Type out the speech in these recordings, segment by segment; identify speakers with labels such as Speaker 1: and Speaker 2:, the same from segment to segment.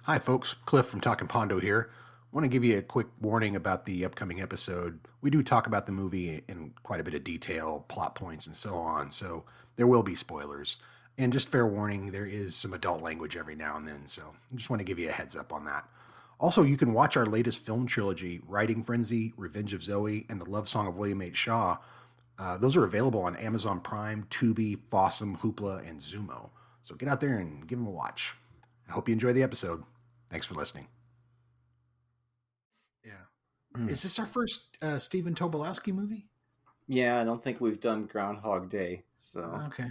Speaker 1: Hi, folks. Cliff from Talking Pondo here. I want to give you a quick warning about the upcoming episode. We do talk about the movie in quite a bit of detail, plot points, and so on, so there will be spoilers. And just fair warning, there is some adult language every now and then, so I just want to give you a heads up on that. Also, you can watch our latest film trilogy, Writing Frenzy, Revenge of Zoe, and The Love Song of William H. Shaw. Those are available on Amazon Prime, Tubi, Fossum, Hoopla, and Zumo. So get out there and give them a watch. I hope you enjoy the episode. Thanks for listening. Yeah. Is this our first Stephen Tobolowsky movie?
Speaker 2: Yeah, I don't think we've done Groundhog Day. So
Speaker 1: okay.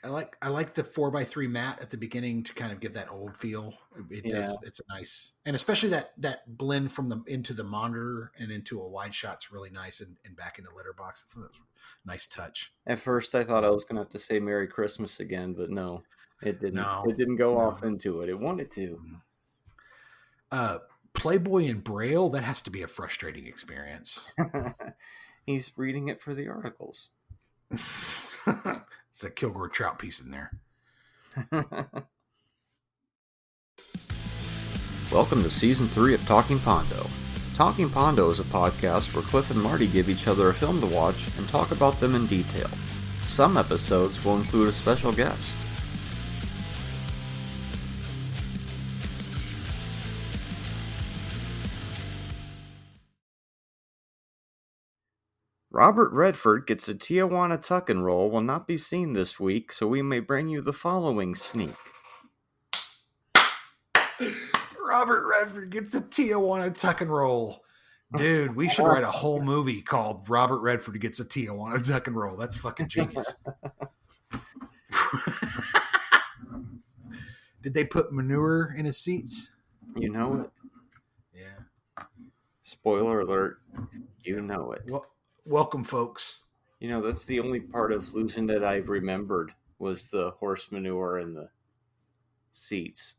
Speaker 1: I like the 4x3 mat at the beginning to kind of give that old feel. It does. It's a nice, and especially that blend from the into the monitor and into a wide shot's really nice, and back into Letterboxd. It's a nice touch.
Speaker 2: At first, I thought I was going to have to say Merry Christmas again, but no, it didn't. It didn't go off into it. It wanted to.
Speaker 1: Playboy in Braille, that has to be a frustrating experience.
Speaker 2: He's reading it for the articles.
Speaker 1: It's a Kilgore Trout piece in there.
Speaker 2: Welcome to Season 3 of Talking Pondo. Talking Pondo is a podcast where Cliff and Marty give each other a film to watch and talk about them in detail. Some episodes will include a special guest. Robert Redford gets a Tijuana tuck and roll will not be seen this week, so we may bring you the following sneak.
Speaker 1: Robert Redford gets a Tijuana tuck and roll. Dude, we should write a whole movie called Robert Redford Gets a Tijuana Tuck and Roll. That's fucking genius. Did they put manure in his seats?
Speaker 2: You know it.
Speaker 1: Yeah.
Speaker 2: Spoiler alert. You know it.
Speaker 1: Well, welcome, folks.
Speaker 2: You know, that's the only part of Losing that I've remembered was the horse manure in the seats.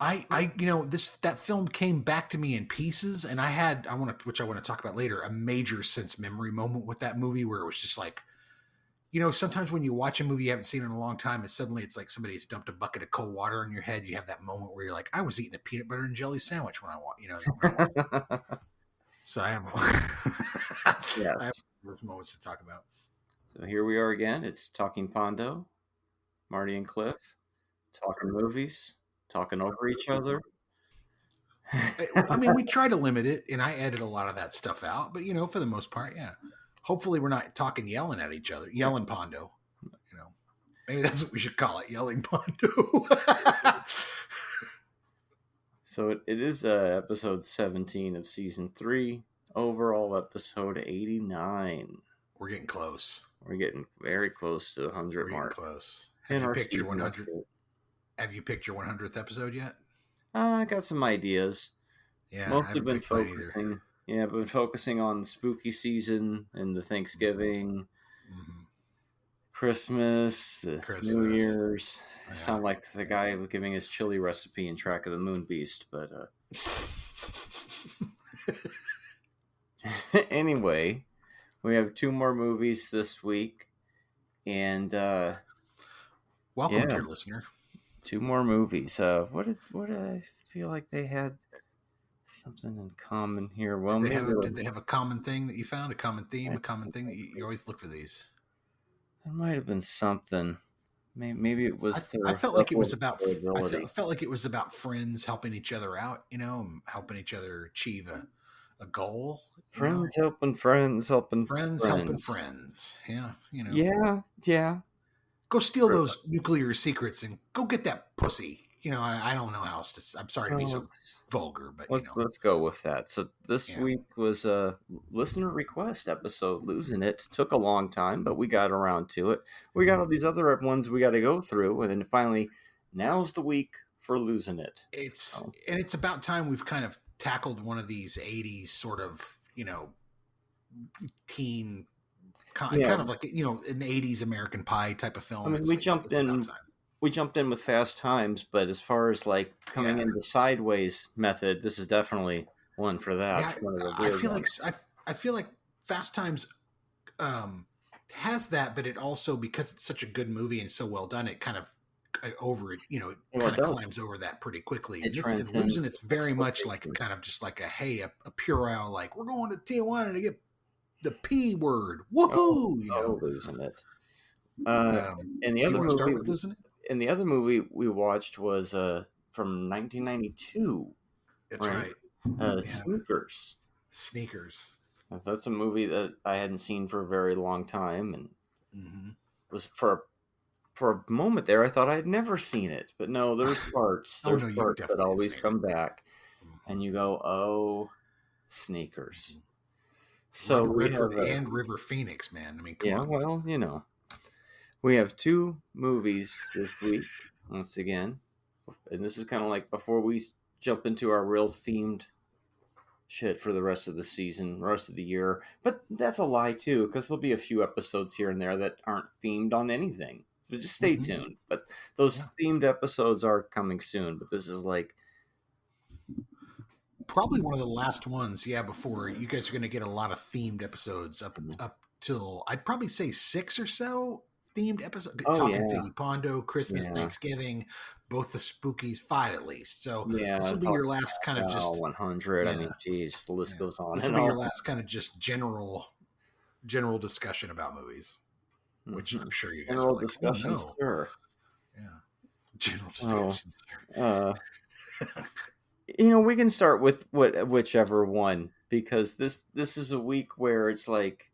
Speaker 1: That film came back to me in pieces, and I want to talk about later, a major sense memory moment with that movie where it was just like, sometimes when you watch a movie you haven't seen in a long time, and suddenly it's like somebody's dumped a bucket of cold water on your head. You have that moment where you're like, I was eating a peanut butter and jelly sandwich when I watched. So I have,
Speaker 2: yes.
Speaker 1: I have those moments to talk about.
Speaker 2: So here we are again. It's Talking Pondo, Marty and Cliff, talking movies. Talking over each other.
Speaker 1: I mean, we try to limit it, and I edit a lot of that stuff out. But for the most part, yeah. Hopefully, we're not yelling at each other, yelling Pondo. Maybe that's what we should call it, yelling Pondo.
Speaker 2: So it is episode 17 of season 3. Overall, episode 89.
Speaker 1: We're getting close.
Speaker 2: We're getting very close to the 100 mark.
Speaker 1: Close. Have you picked your 100? Have you picked your 100th episode yet?
Speaker 2: I got some ideas.
Speaker 1: Yeah,
Speaker 2: mostly been focusing. Yeah, I've been focusing on the spooky season and the Thanksgiving, Christmas, the New Year's. I sound like the guy giving his chili recipe in Track of the Moon Beast, but anyway, we have 2 more movies this week, and
Speaker 1: welcome, dear listener.
Speaker 2: 2 more movies. What did I feel like they had something in common here? Well,
Speaker 1: did they have a common thing that you found? A common theme? A common thing that you always look for these?
Speaker 2: There might have been something. Maybe it was.
Speaker 1: I felt like it was about. I felt like it was about friends helping each other out. Helping each other achieve a goal.
Speaker 2: Friends helping friends helping
Speaker 1: friends helping friends. Yeah.
Speaker 2: Yeah.
Speaker 1: Go steal those nuclear secrets and go get that pussy. I don't know how else to. I'm sorry to be so vulgar, but
Speaker 2: let's go with that. So this week was a listener request episode. Losing It took a long time, but we got around to it. We got all these other ones we got to go through, and then finally, now's the week for Losing It.
Speaker 1: It's about time we've kind of tackled one of these '80s sort of teen. Kind of like an '80s American Pie type of film.
Speaker 2: I mean, we jumped in with Fast Times, but as far as like coming into Sideways method, this is definitely one for that.
Speaker 1: Yeah, I feel like Fast Times has that, but it also, because it's such a good movie and so well done, it kind of over it. It
Speaker 2: Well,
Speaker 1: kind
Speaker 2: it
Speaker 1: of
Speaker 2: does.
Speaker 1: climbs over that pretty quickly.
Speaker 2: It
Speaker 1: And
Speaker 2: transcends
Speaker 1: losing it's very much like
Speaker 2: expectation.
Speaker 1: kind of just like a puerile, like we're going to Tijuana to get the P word. Woohoo!
Speaker 2: Losing it. Uh, and the
Speaker 1: Do you
Speaker 2: other
Speaker 1: want to start
Speaker 2: movie,
Speaker 1: with losing it?
Speaker 2: we watched was from 1992,
Speaker 1: That's
Speaker 2: right?
Speaker 1: right. Yeah,
Speaker 2: Sneakers.
Speaker 1: sneakers.
Speaker 2: That's a movie that I hadn't seen for a very long time, and
Speaker 1: Mm-hmm.
Speaker 2: was for a moment there I thought I'd never seen it, but no,
Speaker 1: Oh
Speaker 2: there's
Speaker 1: no, you
Speaker 2: parts that
Speaker 1: definitely have
Speaker 2: always
Speaker 1: seen it.
Speaker 2: come back, and
Speaker 1: Mm-hmm.
Speaker 2: you go, oh, Sneakers.
Speaker 1: Mm-hmm.
Speaker 2: So
Speaker 1: Robert
Speaker 2: we have
Speaker 1: Redford and River Phoenix, man. I mean, come
Speaker 2: yeah,
Speaker 1: on.
Speaker 2: well, we have two movies this week once again, and this is kind of like before we jump into our real themed shit for the rest of the season, rest of the year. But that's a lie too, because there'll be a few episodes here and there that aren't themed on anything. So just stay
Speaker 1: Mm-hmm.
Speaker 2: tuned. But those
Speaker 1: Yeah.
Speaker 2: themed episodes are coming soon. But this is like,
Speaker 1: Probably one of the last ones, yeah, before you guys are going to get a lot of themed episodes up till I'd probably say 6 or so themed episodes.
Speaker 2: oh
Speaker 1: Talking
Speaker 2: yeah,
Speaker 1: Figgy Pondo, Christmas,
Speaker 2: yeah,
Speaker 1: Thanksgiving, both the Spookies, 5 at least. So
Speaker 2: yeah.
Speaker 1: this will be your
Speaker 2: Talking
Speaker 1: last kind of
Speaker 2: about
Speaker 1: just
Speaker 2: 100. I
Speaker 1: yeah,
Speaker 2: mean, geez, the list
Speaker 1: yeah.
Speaker 2: goes on
Speaker 1: This will
Speaker 2: and
Speaker 1: be your
Speaker 2: on.
Speaker 1: last kind of just general discussion about movies, which I'm
Speaker 2: Mhm.
Speaker 1: sure you guys are
Speaker 2: General
Speaker 1: like, oh
Speaker 2: discussion,
Speaker 1: no,
Speaker 2: sir.
Speaker 1: yeah, general
Speaker 2: Oh,
Speaker 1: discussions.
Speaker 2: uh, we can start with whichever one, because this is a week where it's like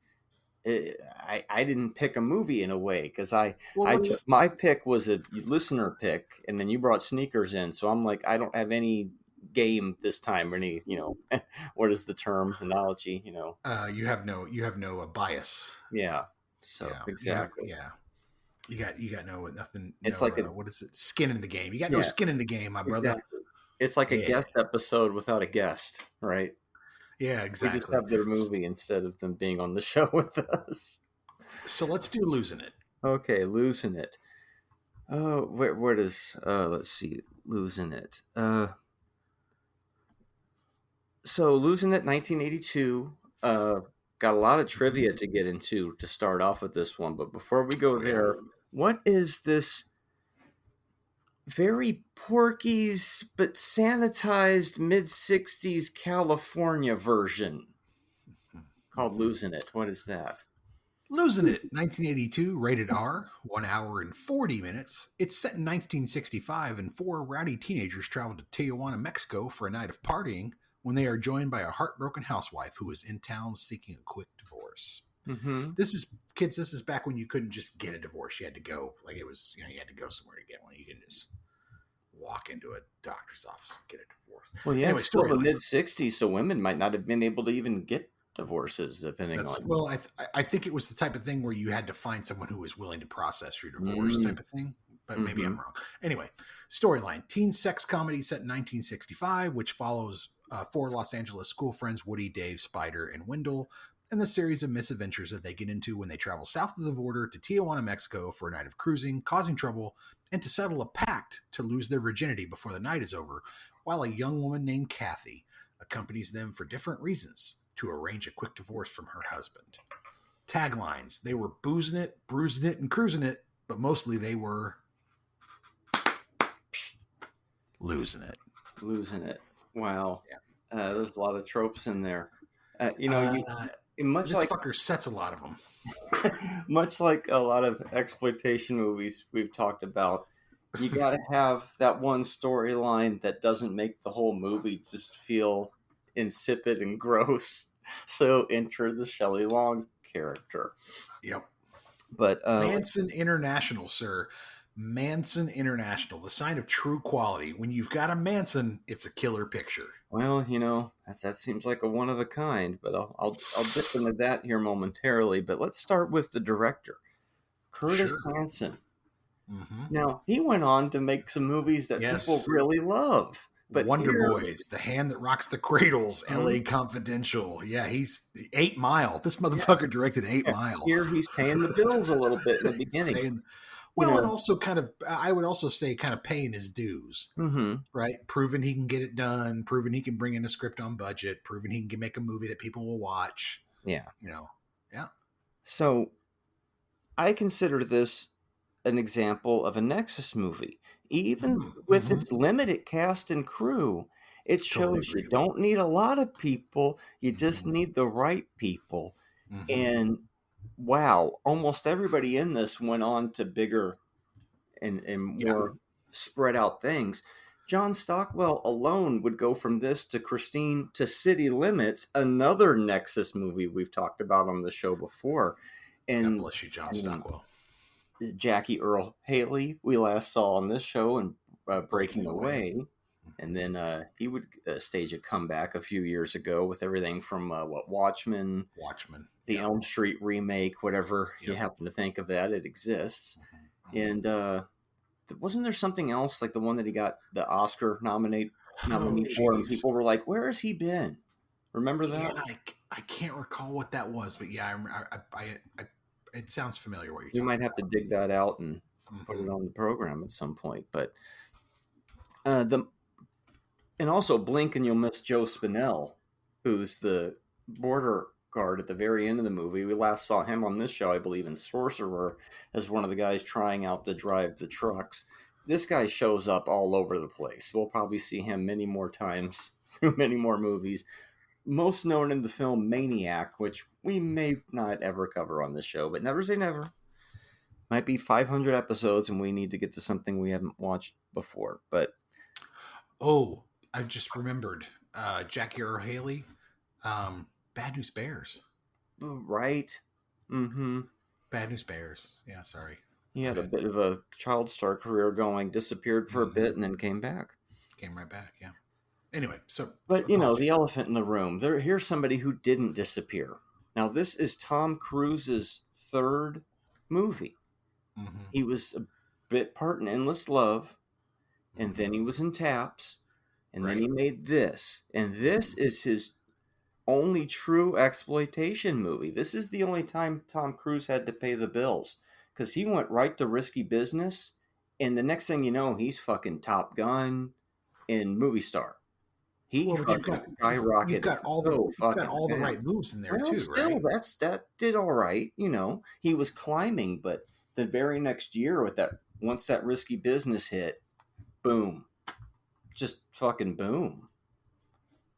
Speaker 2: I didn't pick a movie in a way, because
Speaker 1: Well,
Speaker 2: I took,
Speaker 1: let's
Speaker 2: my pick was a listener pick, and then you brought Sneakers in, so I'm like, I don't have any game this time, or any what is the term analogy,
Speaker 1: you have no bias.
Speaker 2: yeah, so
Speaker 1: Yeah,
Speaker 2: exactly,
Speaker 1: you got no nothing,
Speaker 2: it's
Speaker 1: no
Speaker 2: like a
Speaker 1: what is it, skin in the game. You got no
Speaker 2: yeah,
Speaker 1: skin in the game, my brother.
Speaker 2: exactly, it's like a
Speaker 1: Yeah,
Speaker 2: guest episode without a guest, right?
Speaker 1: yeah,
Speaker 2: We just
Speaker 1: exactly.
Speaker 2: have their movie instead of them being on the show with us.
Speaker 1: So let's do losing it.
Speaker 2: Okay, losing it. Oh, where does let's see, losing it. So losing it, 1982. Got a lot of
Speaker 1: Mhm.
Speaker 2: trivia to get into to start off with this one, but before we go
Speaker 1: Oh yeah.
Speaker 2: there, what is this very Porky's but sanitized mid '60s California version called
Speaker 1: Mhm.
Speaker 2: "Losing It"? What is that?
Speaker 1: Losing it, 1982, rated R, 1 hour and 40 minutes. It's set in 1965, and four rowdy teenagers travel to Tijuana, Mexico for a night of partying when they are joined by a heartbroken housewife who is in town seeking a quick divorce.
Speaker 2: Mm-hmm.
Speaker 1: This is kids. This is back when you couldn't just get a divorce. You had to go, like it was, you had to go somewhere to get one. You couldn't just walk into a doctor's office and get a divorce.
Speaker 2: Well, yeah,
Speaker 1: Anyway,
Speaker 2: it's still the
Speaker 1: storyline.
Speaker 2: mid '60s, so women might not have been able to even get divorces, depending
Speaker 1: That's
Speaker 2: on.
Speaker 1: well, I think it was the type of thing where you had to find someone who was willing to process your divorce,
Speaker 2: Mm,
Speaker 1: type of thing. But maybe
Speaker 2: mm-hmm.
Speaker 1: I'm wrong. Anyway, storyline: teen sex comedy set in 1965, which follows four Los Angeles school friends, Woody, Dave, Spider, and Wendell, and the series of misadventures that they get into when they travel south of the border to Tijuana, Mexico for a night of cruising, causing trouble, and to settle a pact to lose their virginity before the night is over, while a young woman named Kathy accompanies them for different reasons to arrange a quick divorce from her husband. Taglines: they were boozing it, bruising it, and cruising it, but mostly they were losing it.
Speaker 2: Losing it. Wow.
Speaker 1: Yeah,
Speaker 2: There's a lot of tropes in there.
Speaker 1: yeah.
Speaker 2: You much
Speaker 1: This
Speaker 2: like
Speaker 1: fucker sets a lot of them.
Speaker 2: much like a lot of exploitation movies we've talked about, you got to have that one storyline that doesn't make the whole movie just feel insipid and gross. So enter the Shelley Long character.
Speaker 1: Yep.
Speaker 2: But
Speaker 1: Manson International, sir. Manson International, the sign of true quality. When you've got a Manson, it's a killer picture.
Speaker 2: well, that seems like a one of a kind. But I'll dip into that here momentarily. But let's start with the director, Curtis
Speaker 1: Sure.
Speaker 2: Hanson.
Speaker 1: Mm-hmm.
Speaker 2: Now, he went on to make some movies that people
Speaker 1: Yes.
Speaker 2: really love. But
Speaker 1: Wonder
Speaker 2: here,
Speaker 1: Boys, The Hand That Rocks the Cradles,
Speaker 2: mhm,
Speaker 1: L.A. Confidential. Yeah, he's 8 Mile. This
Speaker 2: yeah,
Speaker 1: motherfucker directed 8
Speaker 2: yeah,
Speaker 1: Mile.
Speaker 2: here he's paying the bills a little bit in the
Speaker 1: He's
Speaker 2: beginning.
Speaker 1: paying,
Speaker 2: You
Speaker 1: well, and
Speaker 2: know,
Speaker 1: also kind of, I would also say kind of paying his dues,
Speaker 2: hmm
Speaker 1: right? Proving he can get it done, proving he can bring in a script on budget, proving he can make a movie that people will watch,
Speaker 2: yeah.
Speaker 1: Yeah.
Speaker 2: So I consider this an example of a Nexus movie. even with
Speaker 1: Mm-hmm.
Speaker 2: its limited cast and crew. It
Speaker 1: Totally
Speaker 2: shows you
Speaker 1: agree.
Speaker 2: don't need a lot of people, you just
Speaker 1: Mm-hmm.
Speaker 2: need the right people.
Speaker 1: Mm-hmm.
Speaker 2: And wow, almost everybody in this went on to bigger and
Speaker 1: Yeah.
Speaker 2: more spread out things. John Stockwell alone would go from this to Christine to City Limits, another Nexus movie we've talked about on the show before.
Speaker 1: God
Speaker 2: And
Speaker 1: bless you, John
Speaker 2: I mean,
Speaker 1: Stockwell.
Speaker 2: Jackie Earl Haley, we last saw on this show and
Speaker 1: Breaking
Speaker 2: Breaking
Speaker 1: Away.
Speaker 2: Away. And then he would stage a comeback a few years ago with everything from Watchmen,
Speaker 1: Watchmen.
Speaker 2: the
Speaker 1: Yeah.
Speaker 2: Elm Street remake, whatever you
Speaker 1: Yep.
Speaker 2: happen to think of that, it exists.
Speaker 1: Mm-hmm.
Speaker 2: And wasn't there something else like the one that he got the Oscar nominee
Speaker 1: Oh,
Speaker 2: for, and
Speaker 1: geez.
Speaker 2: people were like, "Where has he been?" Remember
Speaker 1: Yeah,
Speaker 2: that?
Speaker 1: I can't recall what that was, but yeah, it sounds familiar what you're
Speaker 2: We might
Speaker 1: talking
Speaker 2: have to
Speaker 1: about.
Speaker 2: dig that out and put
Speaker 1: Mm-hmm.
Speaker 2: it on the program at some point. But the and also blink and you'll miss Joe Spinell, who's the border guard at the very end of the movie. We last saw him on this show, I believe, in Sorcerer as one of the guys trying out to drive the trucks. This guy shows up all over the place. We'll probably see him many more times through many more movies. Most known in the film Maniac, which we may not ever cover on this show, but never say never. Might be 500 episodes and we need to get to something we haven't watched before. But
Speaker 1: Oh, I just remembered Jackie Earle Haley, Bad News Bears.
Speaker 2: right. Mm-hmm.
Speaker 1: Bad News Bears. Yeah, sorry.
Speaker 2: He
Speaker 1: Go
Speaker 2: had a
Speaker 1: ahead.
Speaker 2: bit of a child star career going, disappeared for a
Speaker 1: Mm-hmm.
Speaker 2: bit, and then came back.
Speaker 1: Came right back. Yeah. Anyway, so
Speaker 2: But the
Speaker 1: apologies.
Speaker 2: elephant in the room. Here's somebody who didn't disappear. Now, this is Tom Cruise's third movie.
Speaker 1: Mm-hmm.
Speaker 2: He was a bit part in Endless Love, and then
Speaker 1: Mm-hmm.
Speaker 2: he was in Taps, and then
Speaker 1: Right.
Speaker 2: he made this, and this is his only true exploitation movie. This is the only time Tom Cruise had to pay the bills because he went right to risky business, and the next thing you know, he's fucking Top Gun and movie star. He
Speaker 1: Well, but
Speaker 2: fucking skyrocketed so
Speaker 1: you've got
Speaker 2: fucking
Speaker 1: all the
Speaker 2: fast.
Speaker 1: right moves in there
Speaker 2: Well,
Speaker 1: too,
Speaker 2: still,
Speaker 1: right?
Speaker 2: that did all right. He was climbing, but the very next year with that, once that risky business hit, boom, just fucking boom.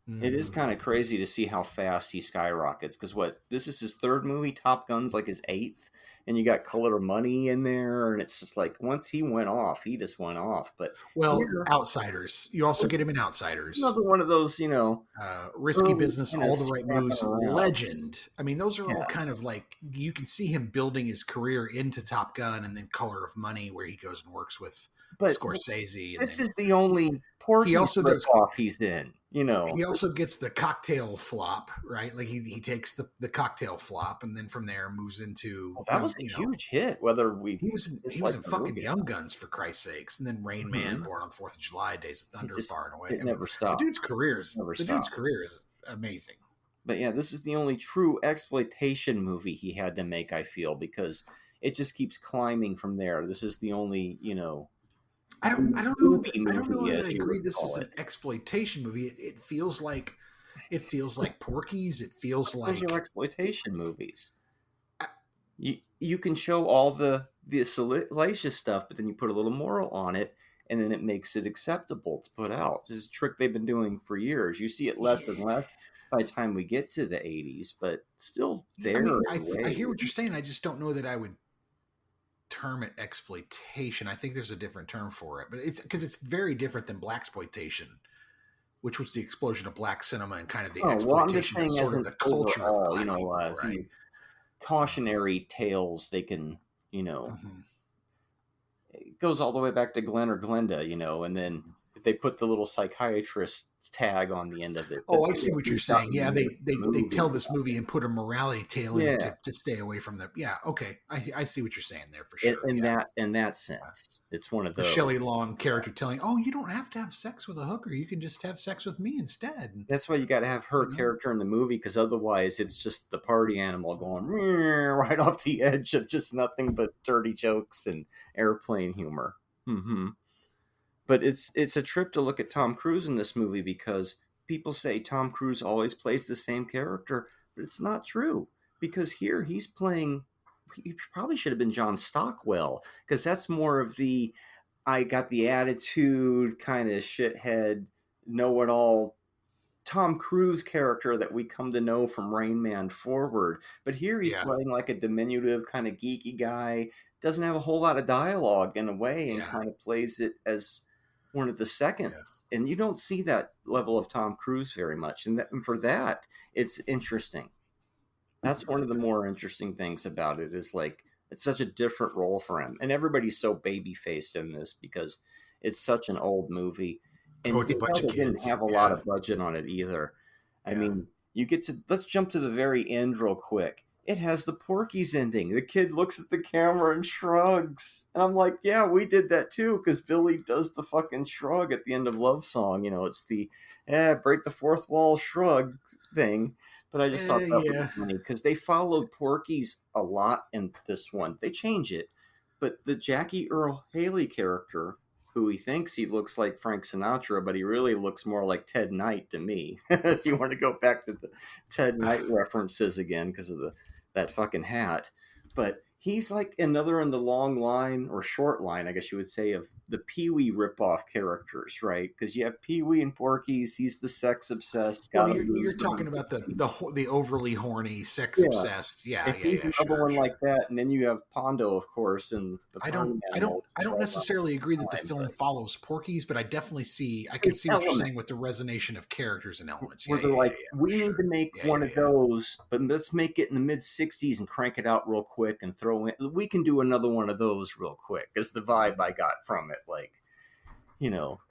Speaker 2: It is
Speaker 1: Mm-hmm.
Speaker 2: kind of crazy to see how fast he skyrockets because this is his third movie. Top Gun's like his eighth, and you got Color of Money in there, and it's just like once he went off, he just went off. But
Speaker 1: Well,
Speaker 2: here,
Speaker 1: Outsiders. You also get him in Outsiders.
Speaker 2: another one of those,
Speaker 1: Risky
Speaker 2: early
Speaker 1: Business,
Speaker 2: kind of
Speaker 1: all the right
Speaker 2: scrapping
Speaker 1: moves,
Speaker 2: around.
Speaker 1: Legend. I mean, those are all
Speaker 2: Yeah,
Speaker 1: kind of like you can see him building his career into Top Gun, and then Color of Money, where he goes and works with
Speaker 2: but
Speaker 1: Scorsese, and
Speaker 2: this
Speaker 1: then
Speaker 2: is the only
Speaker 1: he
Speaker 2: Porky's
Speaker 1: also does.
Speaker 2: ripoff he's in.
Speaker 1: He also gets the cocktail flop, right? Like he takes the cocktail flop, and then from there moves into
Speaker 2: Well, that was a huge hit. Whether we
Speaker 1: he was in
Speaker 2: dislike the
Speaker 1: fucking
Speaker 2: movie,
Speaker 1: Young Guns for Christ's sakes, and then Rain Man,
Speaker 2: mm-hmm.
Speaker 1: Born on the Fourth of July, Days of Thunder, Far and Away.
Speaker 2: It
Speaker 1: I mean,
Speaker 2: never stopped. Never
Speaker 1: the dude's
Speaker 2: stopped.
Speaker 1: career is amazing.
Speaker 2: But yeah, this is the only true exploitation movie he had to make, I feel, because it just keeps climbing from there. This is the only,
Speaker 1: I don't know
Speaker 2: movie
Speaker 1: that I
Speaker 2: as you
Speaker 1: agree
Speaker 2: would
Speaker 1: this is
Speaker 2: call
Speaker 1: an
Speaker 2: it.
Speaker 1: exploitation movie. It feels like Porky's. It feels
Speaker 2: Those
Speaker 1: like
Speaker 2: are exploitation movies. You can show all the salacious stuff, but then you put a little moral on it, and then it makes it acceptable to put out. This is a trick they've been doing for years. You see it less and less by the time we get to the 80s, but still
Speaker 1: I
Speaker 2: there
Speaker 1: mean,
Speaker 2: in
Speaker 1: I hear
Speaker 2: ways.
Speaker 1: what you're saying. I just don't know that I would term it exploitation. I think there's a different term for it, but it's because it's very different than blaxploitation, which was the explosion of black cinema and kind of the
Speaker 2: Oh, well, I'm just
Speaker 1: exploitation of
Speaker 2: saying as
Speaker 1: sort of
Speaker 2: an
Speaker 1: the culture of
Speaker 2: overall,
Speaker 1: black people, right?
Speaker 2: these cautionary tales, they can,
Speaker 1: Mm-hmm.
Speaker 2: it goes all the way back to Glenn or Glenda, and then they put the little psychiatrist tag on the end of it.
Speaker 1: Oh, I see what you're saying. Yeah, they tell
Speaker 2: movie.
Speaker 1: this movie and put a morality tale in
Speaker 2: Yeah,
Speaker 1: it to stay away from the. Yeah, okay, I see what you're saying there for sure.
Speaker 2: in
Speaker 1: Yeah,
Speaker 2: that sense, it's one of
Speaker 1: the
Speaker 2: those.
Speaker 1: Shelley Long character telling, "Oh, you don't have to have sex with a hooker. You can just have sex with me instead."
Speaker 2: That's why you got to have her character in the movie, because otherwise it's just the party animal going right off the edge of just nothing but dirty jokes and airplane humor. Mm-hmm. But it's a trip to look at Tom Cruise in this movie because people say Tom Cruise always plays the same character, but it's not true because here he probably should have been John Stockwell because that's more of the I got the attitude, kind of shithead, know-it-all Tom Cruise character that we come to know from Rain Man forward. But here he's
Speaker 1: Yeah.
Speaker 2: playing like a diminutive, kind of geeky guy, doesn't have a whole lot of dialogue in a way, and
Speaker 1: Yeah.
Speaker 2: kind of plays it as one of the
Speaker 1: Yeah.
Speaker 2: seconds. And you don't see that level of Tom Cruise very much. And for that, it's interesting. That's one of the more interesting things about it is like it's such a different role for him. And everybody's so baby faced in this because it's such an old movie. And
Speaker 1: Oh,
Speaker 2: you
Speaker 1: it's a
Speaker 2: can tell
Speaker 1: bunch of
Speaker 2: they didn't
Speaker 1: kids.
Speaker 2: have a lot
Speaker 1: Yeah.
Speaker 2: of budget on it either. I
Speaker 1: Yeah.
Speaker 2: mean, you get to let's jump to the very end real quick. It has the Porky's ending. The kid looks at the camera and shrugs. And I'm like, yeah, we did that too, because Billy does the fucking shrug at the end of Love Song. You know, it's the break the fourth wall shrug thing. But I just thought that was
Speaker 1: Yeah.
Speaker 2: funny because they followed Porky's a lot in this one. They change it, but the Jackie Earl Haley character, who he thinks he looks like Frank Sinatra, but he really looks more like Ted Knight to me. If you want to go back to the Ted Knight references again because of that fucking hat, but he's like another in the long line or short line, I guess you would say, of the Pee Wee ripoff characters, right? Because you have Pee Wee and Porky's. He's the sex obsessed,
Speaker 1: Well,
Speaker 2: gotta
Speaker 1: you're
Speaker 2: lose
Speaker 1: talking
Speaker 2: them.
Speaker 1: about the overly horny, sex
Speaker 2: Yeah,
Speaker 1: obsessed. Yeah,
Speaker 2: and
Speaker 1: yeah,
Speaker 2: he's
Speaker 1: yeah.
Speaker 2: another
Speaker 1: Sure,
Speaker 2: one like
Speaker 1: sure.
Speaker 2: that. And then you have Pondo, of course, and the
Speaker 1: I
Speaker 2: Party
Speaker 1: don't, I don't,
Speaker 2: Animals
Speaker 1: I don't
Speaker 2: right around
Speaker 1: necessarily agree
Speaker 2: the
Speaker 1: that the
Speaker 2: time.
Speaker 1: film
Speaker 2: But
Speaker 1: follows Porky's, but I definitely see, I can
Speaker 2: there's
Speaker 1: see what you're saying with
Speaker 2: elements
Speaker 1: the resonation of characters and elements.
Speaker 2: where
Speaker 1: Yeah,
Speaker 2: they're
Speaker 1: yeah, yeah,
Speaker 2: like,
Speaker 1: yeah, for
Speaker 2: we need to
Speaker 1: sure.
Speaker 2: make
Speaker 1: Yeah,
Speaker 2: one
Speaker 1: yeah,
Speaker 2: of
Speaker 1: yeah.
Speaker 2: those, but let's make it in the mid 60s and crank it out real quick and throw in. We can do another one of those real quick, is the vibe I got from it. Like,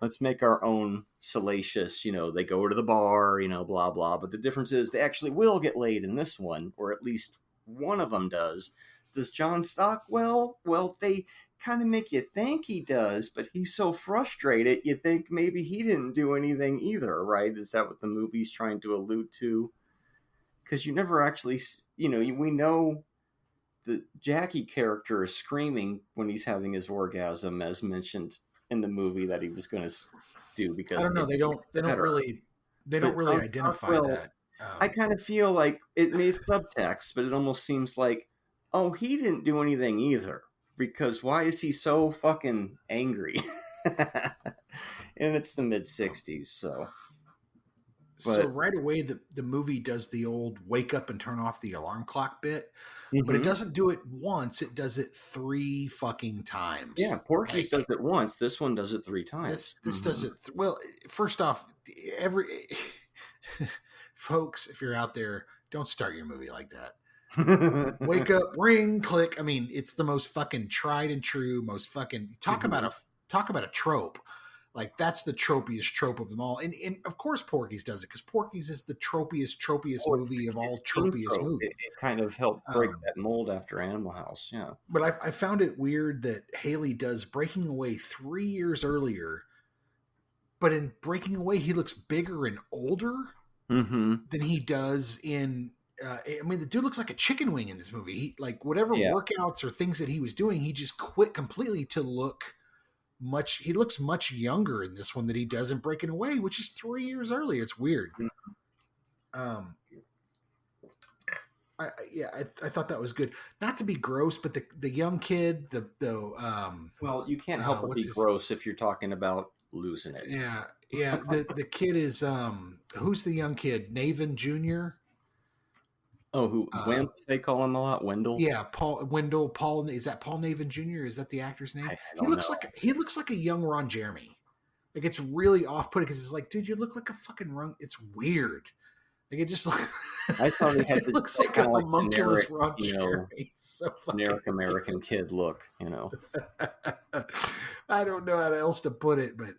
Speaker 2: let's make our own salacious, they go to the bar, blah, blah. But the difference is they actually will get laid in this one, or at least one of them does. Does John Stockwell? Well, they kind of make you think he does, but he's so frustrated, you think maybe he didn't do anything either, right? Is that what the movie's trying to allude to? Because you never actually, we know the Jackie character is screaming when he's having his orgasm, as mentioned in the movie that he was going to do
Speaker 1: I
Speaker 2: because
Speaker 1: don't know.
Speaker 2: it tastes
Speaker 1: They don't
Speaker 2: better.
Speaker 1: really, they don't
Speaker 2: But
Speaker 1: really
Speaker 2: John
Speaker 1: identify
Speaker 2: Stockwell,
Speaker 1: that.
Speaker 2: I kind of feel like it made subtext, but it almost seems like, oh, he didn't do anything either. Because why is he so fucking angry? And it's the mid 60s, so.
Speaker 1: So
Speaker 2: But,
Speaker 1: right away, the movie does the old wake up and turn off the alarm clock bit, but it
Speaker 2: mhm.
Speaker 1: doesn't do it once. It does it three fucking
Speaker 2: Yeah,
Speaker 1: times.
Speaker 2: Porky's does
Speaker 1: Like
Speaker 2: it once. This one does it three
Speaker 1: this,
Speaker 2: times.
Speaker 1: this does it. Well, first off, every folks, if you're out there, don't start your movie like that. Wake
Speaker 2: Mhm.
Speaker 1: up, ring, click. I mean, it's the most fucking tried and true, most fucking talk about a trope. Like that's the tropiest trope of them all. And of course Porky's does it because Porky's is the tropiest
Speaker 2: Oh, it's
Speaker 1: movie of
Speaker 2: it's
Speaker 1: all
Speaker 2: King
Speaker 1: tropiest
Speaker 2: trope. It,
Speaker 1: movies.
Speaker 2: it kind of helped break
Speaker 1: Um,
Speaker 2: that mold after Animal House. Yeah.
Speaker 1: but I found it weird that Haley does Breaking Away 3 years earlier, but in Breaking Away he looks bigger and older
Speaker 2: Mm-hmm.
Speaker 1: than he does in. I mean, the dude looks like a chicken wing in this movie. He like whatever
Speaker 2: Yeah.
Speaker 1: workouts or things that he was doing, he just quit completely to look much. He looks much younger in this one than he does in Breaking Away, which is 3 years earlier. It's weird. Um, I thought that was good. Not to be gross, but the young kid,
Speaker 2: Well, you can't help but
Speaker 1: what's
Speaker 2: be
Speaker 1: his
Speaker 2: gross if you're talking about losing it.
Speaker 1: yeah the kid is who's the young kid? Nathan Jr.
Speaker 2: Oh, who
Speaker 1: Uh,
Speaker 2: Wimp? They call him a lot. Wendell.
Speaker 1: yeah, Paul, is that Paul Nathan Jr.? Is that the actor's name?
Speaker 2: I don't know.
Speaker 1: He looks like a young Ron Jeremy. Like it's really off putting because it's like, dude, you look like a fucking Ron. It's weird. Like it just
Speaker 2: I thought he had
Speaker 1: it
Speaker 2: the
Speaker 1: looks like a
Speaker 2: kind of like
Speaker 1: homunculus
Speaker 2: generic,
Speaker 1: Ron Jeremy. It's so fucking
Speaker 2: generic American kid look.
Speaker 1: I don't know how else to put it, but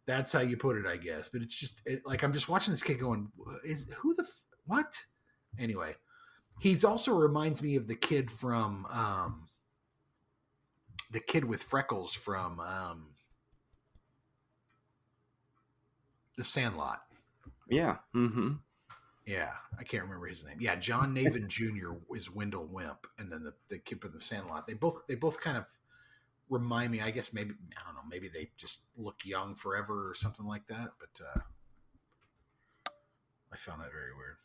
Speaker 1: that's how you put it, I guess. But it's just like I'm just watching this kid going, is who the what? Anyway, he's also reminds me of the kid from the kid with freckles from The Sandlot.
Speaker 2: Yeah. Mm-hmm.
Speaker 1: Yeah, I can't remember his name. Yeah, John Nathan Jr. is Wendell Wimp, and then the kid from The Sandlot. They both kind of remind me. I guess maybe I don't know. Maybe they just look young forever or something like that. But I found that very weird.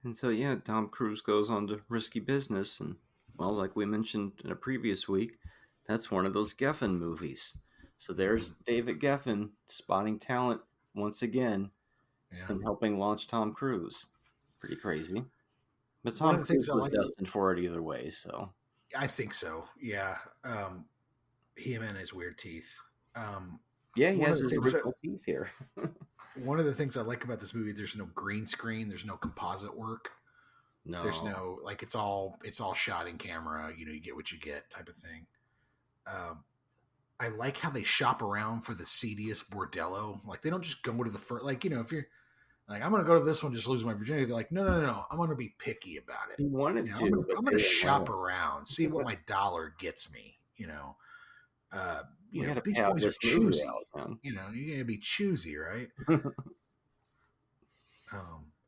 Speaker 2: And so, yeah, Tom Cruise goes on to risky business. And, well, like we mentioned in a previous week, That's one of those Geffen movies. So there's David Geffen spotting talent once again
Speaker 1: Yeah.
Speaker 2: and helping launch Tom Cruise. Pretty crazy. But
Speaker 1: One
Speaker 2: Tom
Speaker 1: of the things
Speaker 2: Cruise
Speaker 1: I
Speaker 2: was
Speaker 1: like,
Speaker 2: destined for it either way, so.
Speaker 1: I think so. Yeah. Him and his weird teeth.
Speaker 2: Yeah, he
Speaker 1: One of
Speaker 2: has
Speaker 1: the
Speaker 2: his
Speaker 1: things that,
Speaker 2: original teeth here.
Speaker 1: one of the things I like about this movie, there's no green screen, there's no composite work. There's
Speaker 2: No.
Speaker 1: no like it's all shot in camera. You know, you get what you get type of thing. I like how they shop around for the seediest bordello. Like they don't just go to the first. Like if you're like I'm gonna go to this one, just lose my virginity. They're like, no. I'm gonna be picky about it.
Speaker 2: He wanted to, but
Speaker 1: I'm
Speaker 2: they
Speaker 1: gonna
Speaker 2: didn't let
Speaker 1: shop
Speaker 2: him.
Speaker 1: around, see what my dollar gets me.
Speaker 2: We got to
Speaker 1: These
Speaker 2: pay out
Speaker 1: boys are
Speaker 2: this movie
Speaker 1: choosy.
Speaker 2: out, man.
Speaker 1: You gotta be choosy, right?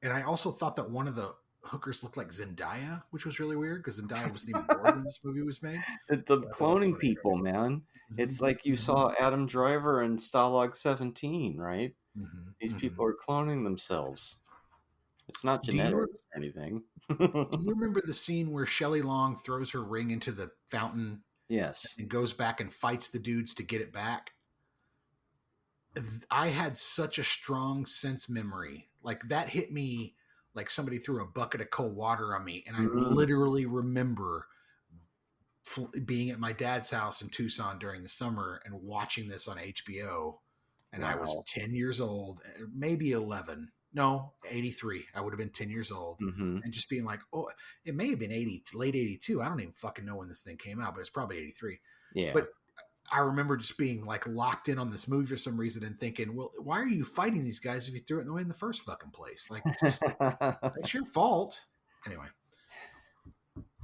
Speaker 1: And I also thought that one of the hookers looked like Zendaya, which was really weird because Zendaya wasn't even born when this movie was made.
Speaker 2: The
Speaker 1: But I thought that was
Speaker 2: cloning
Speaker 1: funny.
Speaker 2: people, man. It's like you
Speaker 1: Mm-hmm.
Speaker 2: saw Adam Driver in Stalag 17, right?
Speaker 1: Mm-hmm.
Speaker 2: These
Speaker 1: Mm-hmm.
Speaker 2: people are cloning themselves. It's not
Speaker 1: Do you
Speaker 2: genetics or anything.
Speaker 1: do you remember the scene where Shelley Long throws her ring into the fountain
Speaker 2: Yes.
Speaker 1: and goes back and fights the dudes to get it back? I had such a strong sense memory. Like that hit me like somebody threw a bucket of cold water on me. And I
Speaker 2: Mm.
Speaker 1: literally remember being at my dad's house in Tucson during the summer and watching this on HBO. And I was
Speaker 2: Wow.
Speaker 1: 10 years old, maybe 11. No, 83. I would have been 10 years old.
Speaker 2: Mm-hmm.
Speaker 1: And just being like, oh, it may have been 80, late 82. I don't even fucking know when this thing came out, but it's probably 83.
Speaker 2: Yeah.
Speaker 1: But I remember just being like locked in on this movie for some reason and thinking, well, why are you fighting these guys if you threw it away in the first fucking place? Like, just it's your fault. Anyway.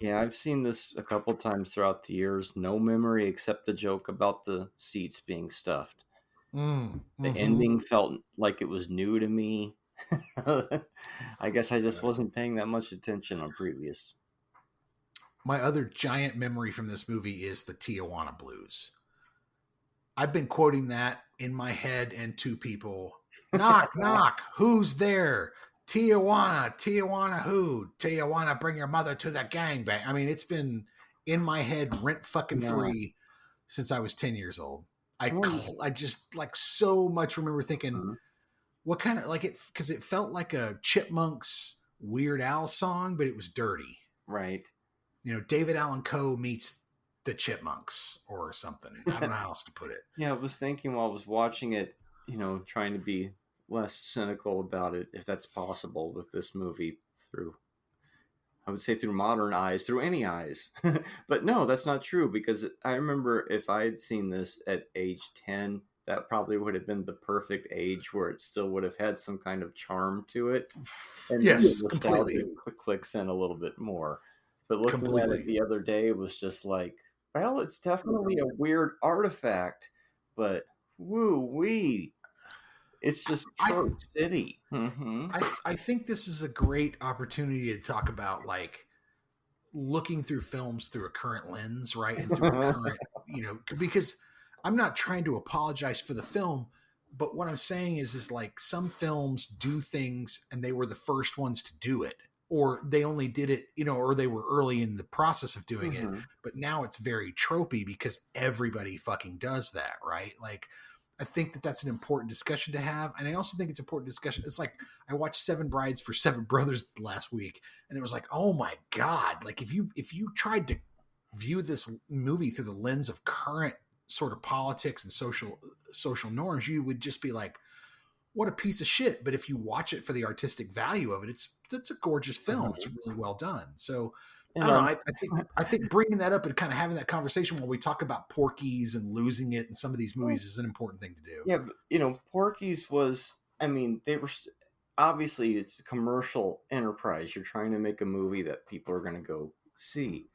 Speaker 2: Yeah, I've seen this a couple times throughout the years. No memory except the joke about the seats being stuffed. The ending felt like it was new to me. I guess I just wasn't paying that much attention on previous.
Speaker 1: My other giant memory from this movie is the Tijuana Blues. I've been quoting that in my head and to people. Knock, knock. Who's there? Tijuana, Tijuana who? Tijuana, bring your mother to the gangbang. I mean, it's been in my head rent fucking free since I was 10 years old. I just like so much remember thinking, what kind of like it, because it felt like a Chipmunks Weird Al song, but it was dirty.
Speaker 2: Right.
Speaker 1: David Allan Coe meets the Chipmunks or something. I don't know how else to put it.
Speaker 2: Yeah, I was thinking while I was watching it, trying to be less cynical about it, if that's possible with this movie I would say through modern eyes, through any eyes. But no, that's not true because I remember if I had seen this at age 10, that probably would have been the perfect age where it still would have had some kind of charm to it. And
Speaker 1: yes,
Speaker 2: completely clicks in a little bit more. But looking at it the other day, it was just like, well, it's definitely a weird artifact, but woo-wee. It's just Trope City. Mm-hmm.
Speaker 1: I think this is a great opportunity to talk about like looking through films through a current lens, right? And through a current, because I'm not trying to apologize for the film, but what I'm saying is like some films do things and they were the first ones to do it, or they only did it, or they were early in the process of doing it. But now it's very tropey because everybody fucking does that, right? Like, I think that that's an important discussion to have. And I also think it's important discussion. It's like I watched Seven Brides for Seven Brothers last week and it was like, oh my God. Like if you tried to view this movie through the lens of current sort of politics and social norms, you would just be like, what a piece of shit. But if you watch it for the artistic value of it, it's a gorgeous film. It's really well done. So I don't know. I think bringing that up and kind of having that conversation while we talk about Porky's and losing it in some of these movies is an important thing to do.
Speaker 2: Yeah, but, Porky's was, they were, obviously it's a commercial enterprise. You're trying to make a movie that people are going to go see.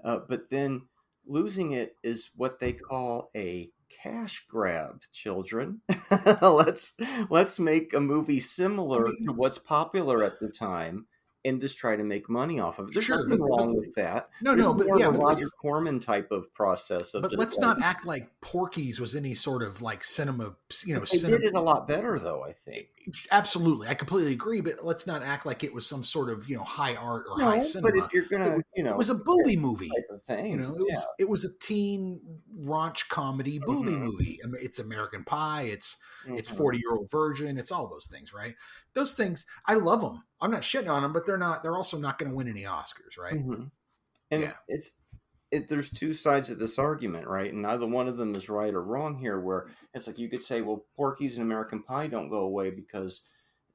Speaker 2: But then losing it is what they call a cash grab, children. let's make a movie similar to what's popular at the time and just try to make money off of it. There's
Speaker 1: Sure,
Speaker 2: nothing wrong with that.
Speaker 1: no,
Speaker 2: There's
Speaker 1: but
Speaker 2: more
Speaker 1: yeah,
Speaker 2: of a
Speaker 1: but
Speaker 2: Roger Corman type of process of
Speaker 1: but
Speaker 2: just
Speaker 1: let's not act like Porky's was any sort of like cinema,
Speaker 2: but they did it a lot better, though, I think.
Speaker 1: Absolutely, I completely agree. But let's not act like it was some sort of high art or high
Speaker 2: No, but if
Speaker 1: cinema.
Speaker 2: you're gonna,
Speaker 1: It was a booby movie.
Speaker 2: type of things,
Speaker 1: It was a teen raunch comedy booby
Speaker 2: Mhm.
Speaker 1: movie. I mean, it's American Pie. It's
Speaker 2: Mhm.
Speaker 1: 40-Year-Old Virgin. It's all those things, right? Those things, I love them. I'm not shitting on them, but they're not. They're also not going to win any Oscars, right?
Speaker 2: Mhm. And
Speaker 1: Yeah,
Speaker 2: there's two sides of this argument, right? And neither one of them is right or wrong here. Where it's like you could say, well, Porky's and American Pie don't go away because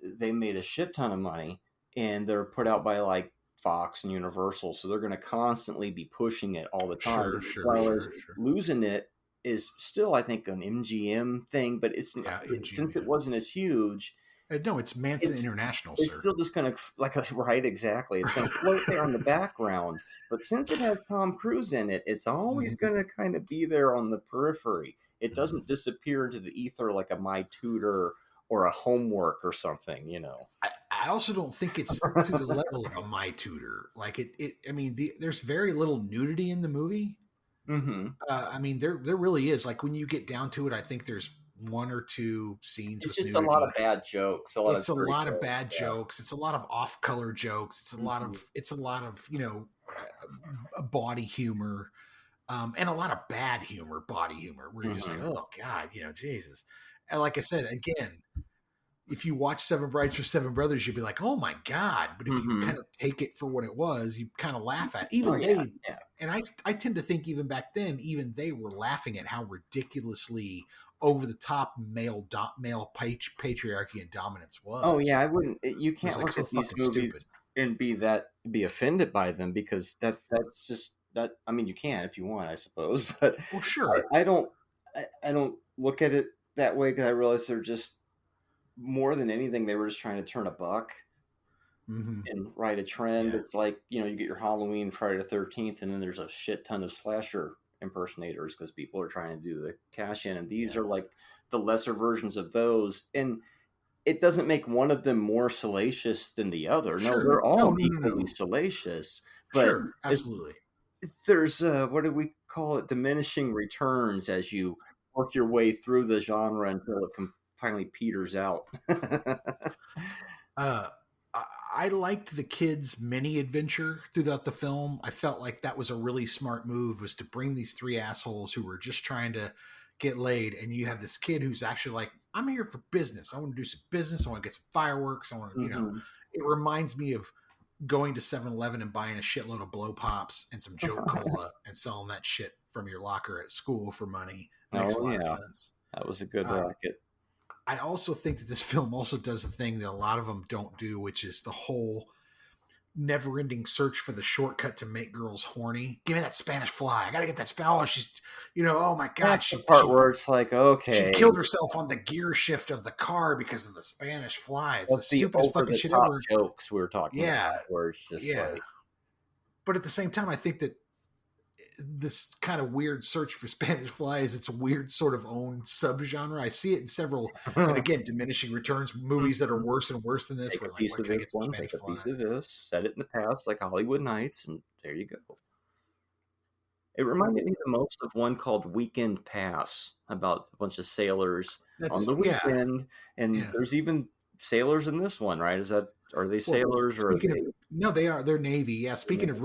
Speaker 2: they made a shit ton of money and they're put out by like Fox and Universal, so they're going to constantly be pushing it all the time. Whereas
Speaker 1: sure.
Speaker 2: losing it is still, I think, an MGM thing, but
Speaker 1: Yeah,
Speaker 2: since it wasn't as huge,
Speaker 1: no, it's Manson
Speaker 2: it's
Speaker 1: International,
Speaker 2: it's
Speaker 1: sir.
Speaker 2: still just going to like right exactly. It's going to float there in the background, but since it has Tom Cruise in it, it's always
Speaker 1: Mhm.
Speaker 2: going to kind of be there on the periphery. It
Speaker 1: Mhm.
Speaker 2: doesn't disappear into the ether like a My Tutor or a Homework or something,
Speaker 1: I also don't think it's to the level of a My Tutor. Like I mean, there's very little nudity in the movie.
Speaker 2: Mm-hmm.
Speaker 1: I mean, there really is. Like when you get down to it, I think there's one or two scenes
Speaker 2: It's
Speaker 1: with
Speaker 2: just a lot of
Speaker 1: nudity.
Speaker 2: bad jokes, a lot of
Speaker 1: It's a
Speaker 2: dirty
Speaker 1: lot of
Speaker 2: jokes.
Speaker 1: bad jokes. It's a lot of off-color jokes.
Speaker 2: Mhm.
Speaker 1: It's a lot of body humor, and a lot of bad humor, body humor, where you're just like,
Speaker 2: Mhm.
Speaker 1: oh God, Jesus. And like I said, again, if you watch Seven Brides for Seven Brothers, you'd be like, oh my God. But if you kind
Speaker 2: Mhm.
Speaker 1: of take it for what it was, you kind of laugh at.
Speaker 2: Oh
Speaker 1: Even
Speaker 2: yeah,
Speaker 1: they,
Speaker 2: yeah.
Speaker 1: and I tend to think even back then, even they were laughing at how ridiculously over the top male patriarchy and dominance
Speaker 2: Oh
Speaker 1: was.
Speaker 2: yeah, I wouldn't. You
Speaker 1: It was
Speaker 2: can't
Speaker 1: like
Speaker 2: look
Speaker 1: so
Speaker 2: at these
Speaker 1: fucking
Speaker 2: movies
Speaker 1: stupid.
Speaker 2: and be offended by them because that's just that. I mean, you can if you want, I suppose, but
Speaker 1: Well, sure.
Speaker 2: I don't. I don't look at it that way because I realize they're just more than anything they were just trying to turn a buck
Speaker 1: Hmm.
Speaker 2: and ride a trend.
Speaker 1: Yeah.
Speaker 2: It's like you get your Halloween, Friday the 13th, and then there's a shit ton of slasher impersonators because people are trying to do the cash in, and these
Speaker 1: Yeah.
Speaker 2: are like the lesser versions of those. And it doesn't make one of them more salacious than the other. No,
Speaker 1: Sure.
Speaker 2: they're all
Speaker 1: No.
Speaker 2: equally salacious. But
Speaker 1: Sure.
Speaker 2: it's,
Speaker 1: Absolutely.
Speaker 2: there's what do we call it? Diminishing returns as you work your way through the genre until it finally peters out.
Speaker 1: Uh, I liked the kids' mini adventure throughout the film. I felt like that was a really smart move, was to bring these three assholes who were just trying to get laid, and you have this kid who's actually like, I'm here for business. I want to do some business. I want to get some fireworks. I want to,
Speaker 2: Hmm.
Speaker 1: it reminds me of going to 7-Eleven and buying a shitload of blow pops and some joke cola and selling that shit from your locker at school for money. Makes a
Speaker 2: Oh
Speaker 1: lot of
Speaker 2: yeah,
Speaker 1: sense.
Speaker 2: that was a good
Speaker 1: Uh,
Speaker 2: racket.
Speaker 1: I also think that this film also does the thing that a lot of them don't do, which is the whole never-ending search for the shortcut to make girls horny. Give me that Spanish fly. I gotta get that Oh, she's, oh my God,
Speaker 2: That's the part where it's like,
Speaker 1: she
Speaker 2: okay,
Speaker 1: killed herself on the gear shift of the car because of the Spanish fly. It's the
Speaker 2: that's the
Speaker 1: stupidest
Speaker 2: over
Speaker 1: fucking
Speaker 2: the
Speaker 1: shit
Speaker 2: top
Speaker 1: ever.
Speaker 2: jokes we were talking
Speaker 1: Yeah,
Speaker 2: about, where it's just
Speaker 1: yeah.
Speaker 2: like,
Speaker 1: But at the same time, I think that this kind of weird search for Spanish fly is its weird sort of own subgenre. I see it in several, and again, diminishing returns movies that are worse and worse than this.
Speaker 2: take
Speaker 1: Where
Speaker 2: a
Speaker 1: it's like,
Speaker 2: piece
Speaker 1: where
Speaker 2: of
Speaker 1: can I
Speaker 2: this
Speaker 1: get some
Speaker 2: one,
Speaker 1: Spanish
Speaker 2: take a
Speaker 1: fly?
Speaker 2: piece of this, set it in the past like Hollywood Nights, and there you go. It reminded me the most of one called Weekend Pass about a bunch of sailors on the
Speaker 1: That's
Speaker 2: weekend, and
Speaker 1: yeah.
Speaker 2: there's even sailors in this one, right? Are they
Speaker 1: Well,
Speaker 2: sailors or are
Speaker 1: speaking of
Speaker 2: they?
Speaker 1: no, they're Navy. Yeah. Speaking of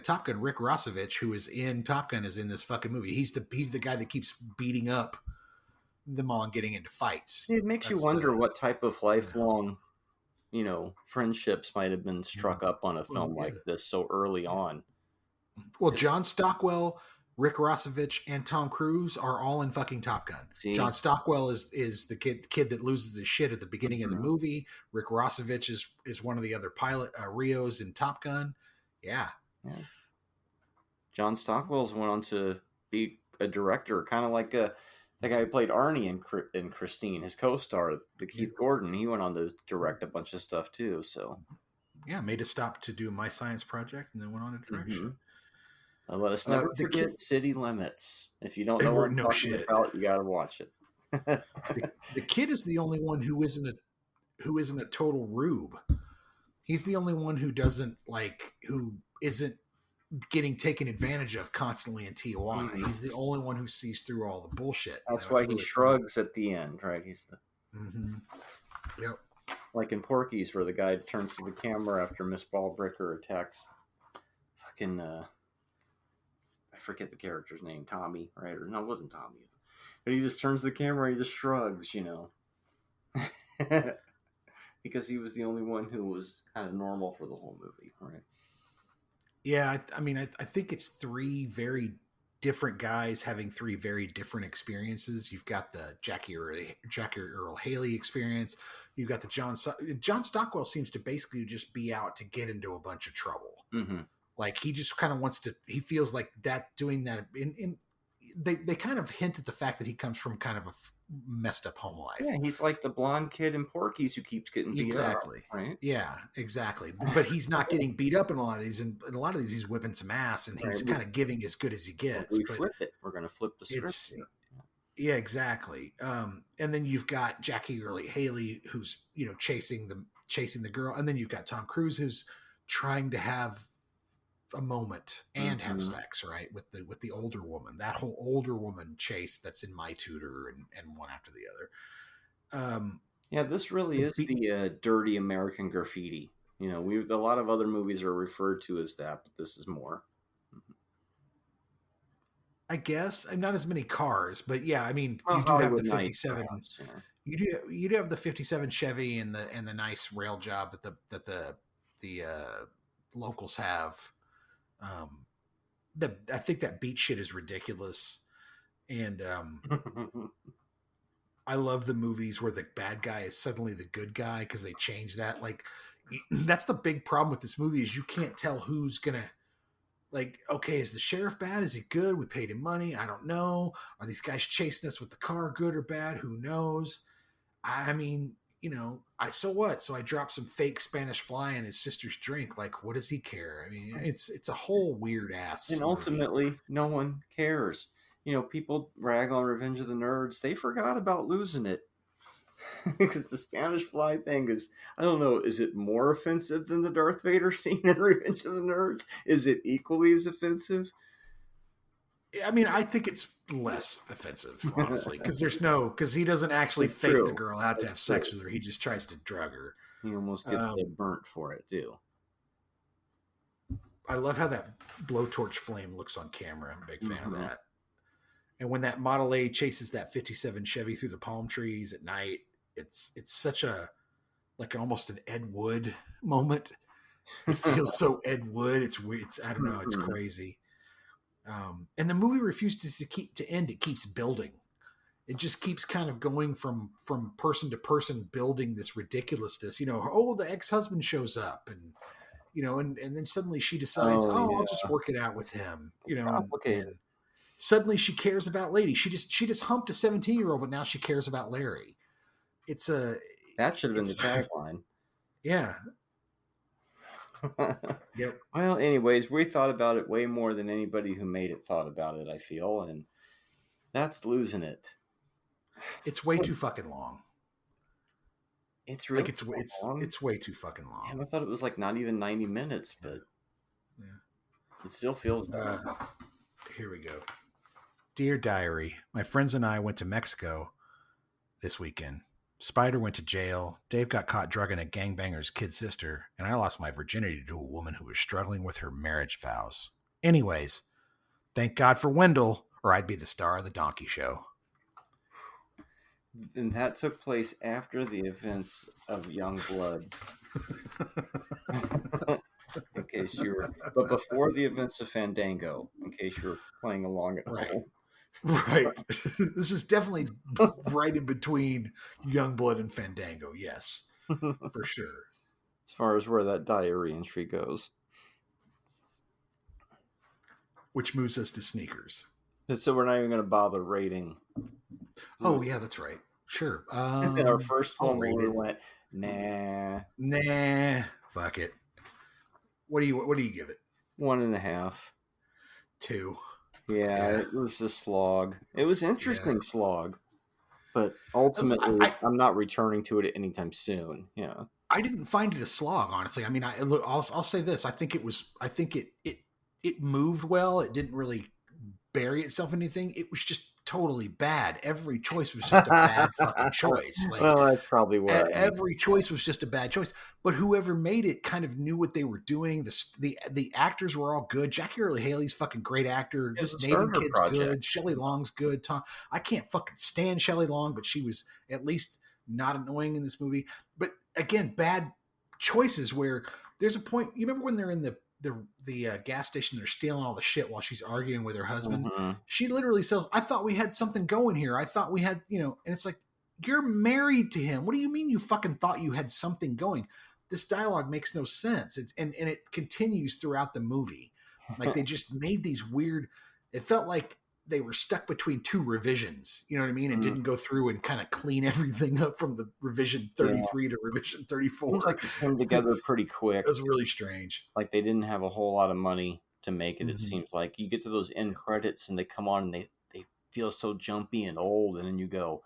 Speaker 1: Top Gun, Rick Rossovich, who is in Top Gun, is in this fucking movie. He's the guy that keeps beating up them all and getting into fights.
Speaker 2: It makes you
Speaker 1: That's
Speaker 2: wonder
Speaker 1: the
Speaker 2: what type of lifelong, friendships might have been
Speaker 1: Mhm.
Speaker 2: struck up on a
Speaker 1: Well,
Speaker 2: film
Speaker 1: yeah,
Speaker 2: like this so early
Speaker 1: yeah.
Speaker 2: on.
Speaker 1: Well, John Stockwell, Rick Rossovich, and Tom Cruise are all in fucking Top Gun.
Speaker 2: See,
Speaker 1: John Stockwell is the kid that loses his shit at the beginning of the
Speaker 2: mhm.
Speaker 1: movie. Rick Rossovich is one of the other pilot Rios in Top Gun. Yeah.
Speaker 2: Yeah. John Stockwell's went on to be a director, kind of like the guy who played Arnie in Christine, his co-star, the
Speaker 1: Yeah.
Speaker 2: Keith Gordon. He went on to direct a bunch of stuff too. So,
Speaker 1: Yeah, made a stop to do My Science Project and then went on to
Speaker 2: hmm
Speaker 1: direction.
Speaker 2: let us never
Speaker 1: The kid,
Speaker 2: forget City Limits. If you don't know what I'm
Speaker 1: no
Speaker 2: talking
Speaker 1: shit.
Speaker 2: about, you got to watch it.
Speaker 1: The kid is the only one who isn't a total rube. He's the only one who doesn't who isn't getting taken advantage of constantly in Tijuana.
Speaker 2: Mm-hmm.
Speaker 1: He's the only one who sees through all the bullshit.
Speaker 2: That's why
Speaker 1: really
Speaker 2: he shrugs at the end, right? He's the
Speaker 1: Yep.
Speaker 2: Like in Porky's, where the guy turns to the camera after Miss Ballbricker attacks fucking I forget the character's name, Tommy, right? Or no, it wasn't Tommy. But he just turns to the camera, he just shrugs, because he was the only one who was kind of normal for the whole movie, right?
Speaker 1: Yeah, I think it's three very different guys having three very different experiences. You've got the Jackie Earl Haley experience. You've got the John Stockwell seems to basically just be out to get into a bunch of trouble.
Speaker 2: Mm-hmm.
Speaker 1: Like he just kind of wants to. He feels like that doing that. They kind of hint at the fact that he comes from kind of a messed up home life.
Speaker 2: Yeah, he's like the blonde kid in Porky's who keeps getting beat up, right?
Speaker 1: Yeah, exactly. But he's not getting beat up in a lot of these. In a lot of these, he's whipping some ass, and he's kind of giving as good as he gets.
Speaker 2: We flip it. We're going to flip the script here.
Speaker 1: Yeah, exactly. And then you've got Jackie Earle Haley, who's chasing the girl, and then you've got Tom Cruise, who's trying to have a moment and have sex, right, with the older woman. That whole older woman chase that's in My Tutor and one after the other.
Speaker 2: Yeah, this really is the dirty American graffiti. A lot of other movies are referred to as that, but this is more.
Speaker 1: I guess not as many cars, but yeah, I mean, you do have the 57. You do have the 57 Chevy and the nice rail job that the locals have. I think that beat shit is ridiculous, and I love the movies where the bad guy is suddenly the good guy because they change that. Like, that's the big problem with this movie is you can't tell who's gonna. Like, okay, is the sheriff bad? Is he good? We paid him money. I don't know. Are these guys chasing us with the car good or bad? Who knows? I mean, so what? So I dropped some fake Spanish fly in his sister's drink. Like, what does he care? I mean, it's a whole weird ass.
Speaker 2: And ultimately, no one cares. People rag on Revenge of the Nerds. They forgot about losing it. Because the Spanish fly thing is, I don't know, is it more offensive than the Darth Vader scene in Revenge of the Nerds? Is it equally as offensive?
Speaker 1: I mean, I think it's less offensive, honestly, because he doesn't actually fake the girl out to have sex with her. He just tries to drug her.
Speaker 2: He almost gets burnt for it, too.
Speaker 1: I love how that blowtorch flame looks on camera. I'm a big fan of that. And when that Model A chases that 57 Chevy through the palm trees at night, it's such almost an Ed Wood moment. It feels so Ed Wood. It's weird. I don't know. It's crazy. And the movie refuses to end. It keeps building. It just keeps kind of going from person to person, building this ridiculousness. The ex-husband shows up, and and then suddenly she decides, I'll just work it out with him.
Speaker 2: It's complicated.
Speaker 1: And suddenly she cares about Lady. She just humped a 17-year-old, but now she cares about Larry.
Speaker 2: That should have been the tagline.
Speaker 1: Yeah. Yep.
Speaker 2: Well, anyways, we thought about it way more than anybody who made it thought about it, I feel, and that's losing it.
Speaker 1: It's way too fucking long.
Speaker 2: It's really
Speaker 1: it's way too fucking long.
Speaker 2: And I thought it was like not even 90 minutes, but it still feels
Speaker 1: here we go. Dear Diary, my friends and I went to Mexico this weekend. Spider went to jail. Dave got caught drugging a gangbanger's kid sister, and I lost my virginity to a woman who was struggling with her marriage vows. Anyways, thank God for Wendell, or I'd be the star of the Donkey Show.
Speaker 2: And that took place after the events of Young Blood. In case you were, but before the events of Fandango, in case you're playing along at home.
Speaker 1: Right. This is definitely right in between Youngblood and Fandango. Yes, for sure.
Speaker 2: As far as where that diary entry goes.
Speaker 1: Which moves us to sneakers.
Speaker 2: So we're not even going to bother rating.
Speaker 1: Oh, yeah, that's right. Sure.
Speaker 2: Our first one we went, nah,
Speaker 1: fuck it. What do you give it?
Speaker 2: 1.5.
Speaker 1: 2.
Speaker 2: Yeah, it was a slog. It was an interesting slog, but ultimately, I'm not returning to it anytime soon. Yeah.
Speaker 1: I didn't find it a slog, honestly. I mean, I'll say this. I think it moved well. It didn't really bury itself in anything. It was just totally bad. Every choice was just a bad fucking choice. Like,
Speaker 2: well, that's probably where
Speaker 1: every choice was just a bad choice. But whoever made it kind of knew what they were doing. The actors were all good. Jackie Earle Haley's fucking great actor.
Speaker 2: It's
Speaker 1: This
Speaker 2: a
Speaker 1: Native
Speaker 2: starter
Speaker 1: kid's
Speaker 2: project.
Speaker 1: good. Shelley Long's good. I can't fucking stand Shelley Long, but she was at least not annoying in this movie. But again, bad choices where there's a point. You remember when they're in the gas station, they're stealing all the shit while she's arguing with her husband.
Speaker 2: Mm-hmm.
Speaker 1: She literally says, "I thought we had something going here. I thought we had, and it's like, you're married to him. What do you mean you fucking thought you had something going?" This dialogue makes no sense. And it continues throughout the movie. Like, they just made these weird, it felt like they were stuck between two revisions, you know what I mean? And didn't go through and kind of clean everything up from the revision 33 to revision 34.
Speaker 2: Seems like it came together pretty quick.
Speaker 1: It was really strange.
Speaker 2: Like, they didn't have a whole lot of money to make it, it seems like. You get to those end credits and they come on and they feel so jumpy and old, and then you go,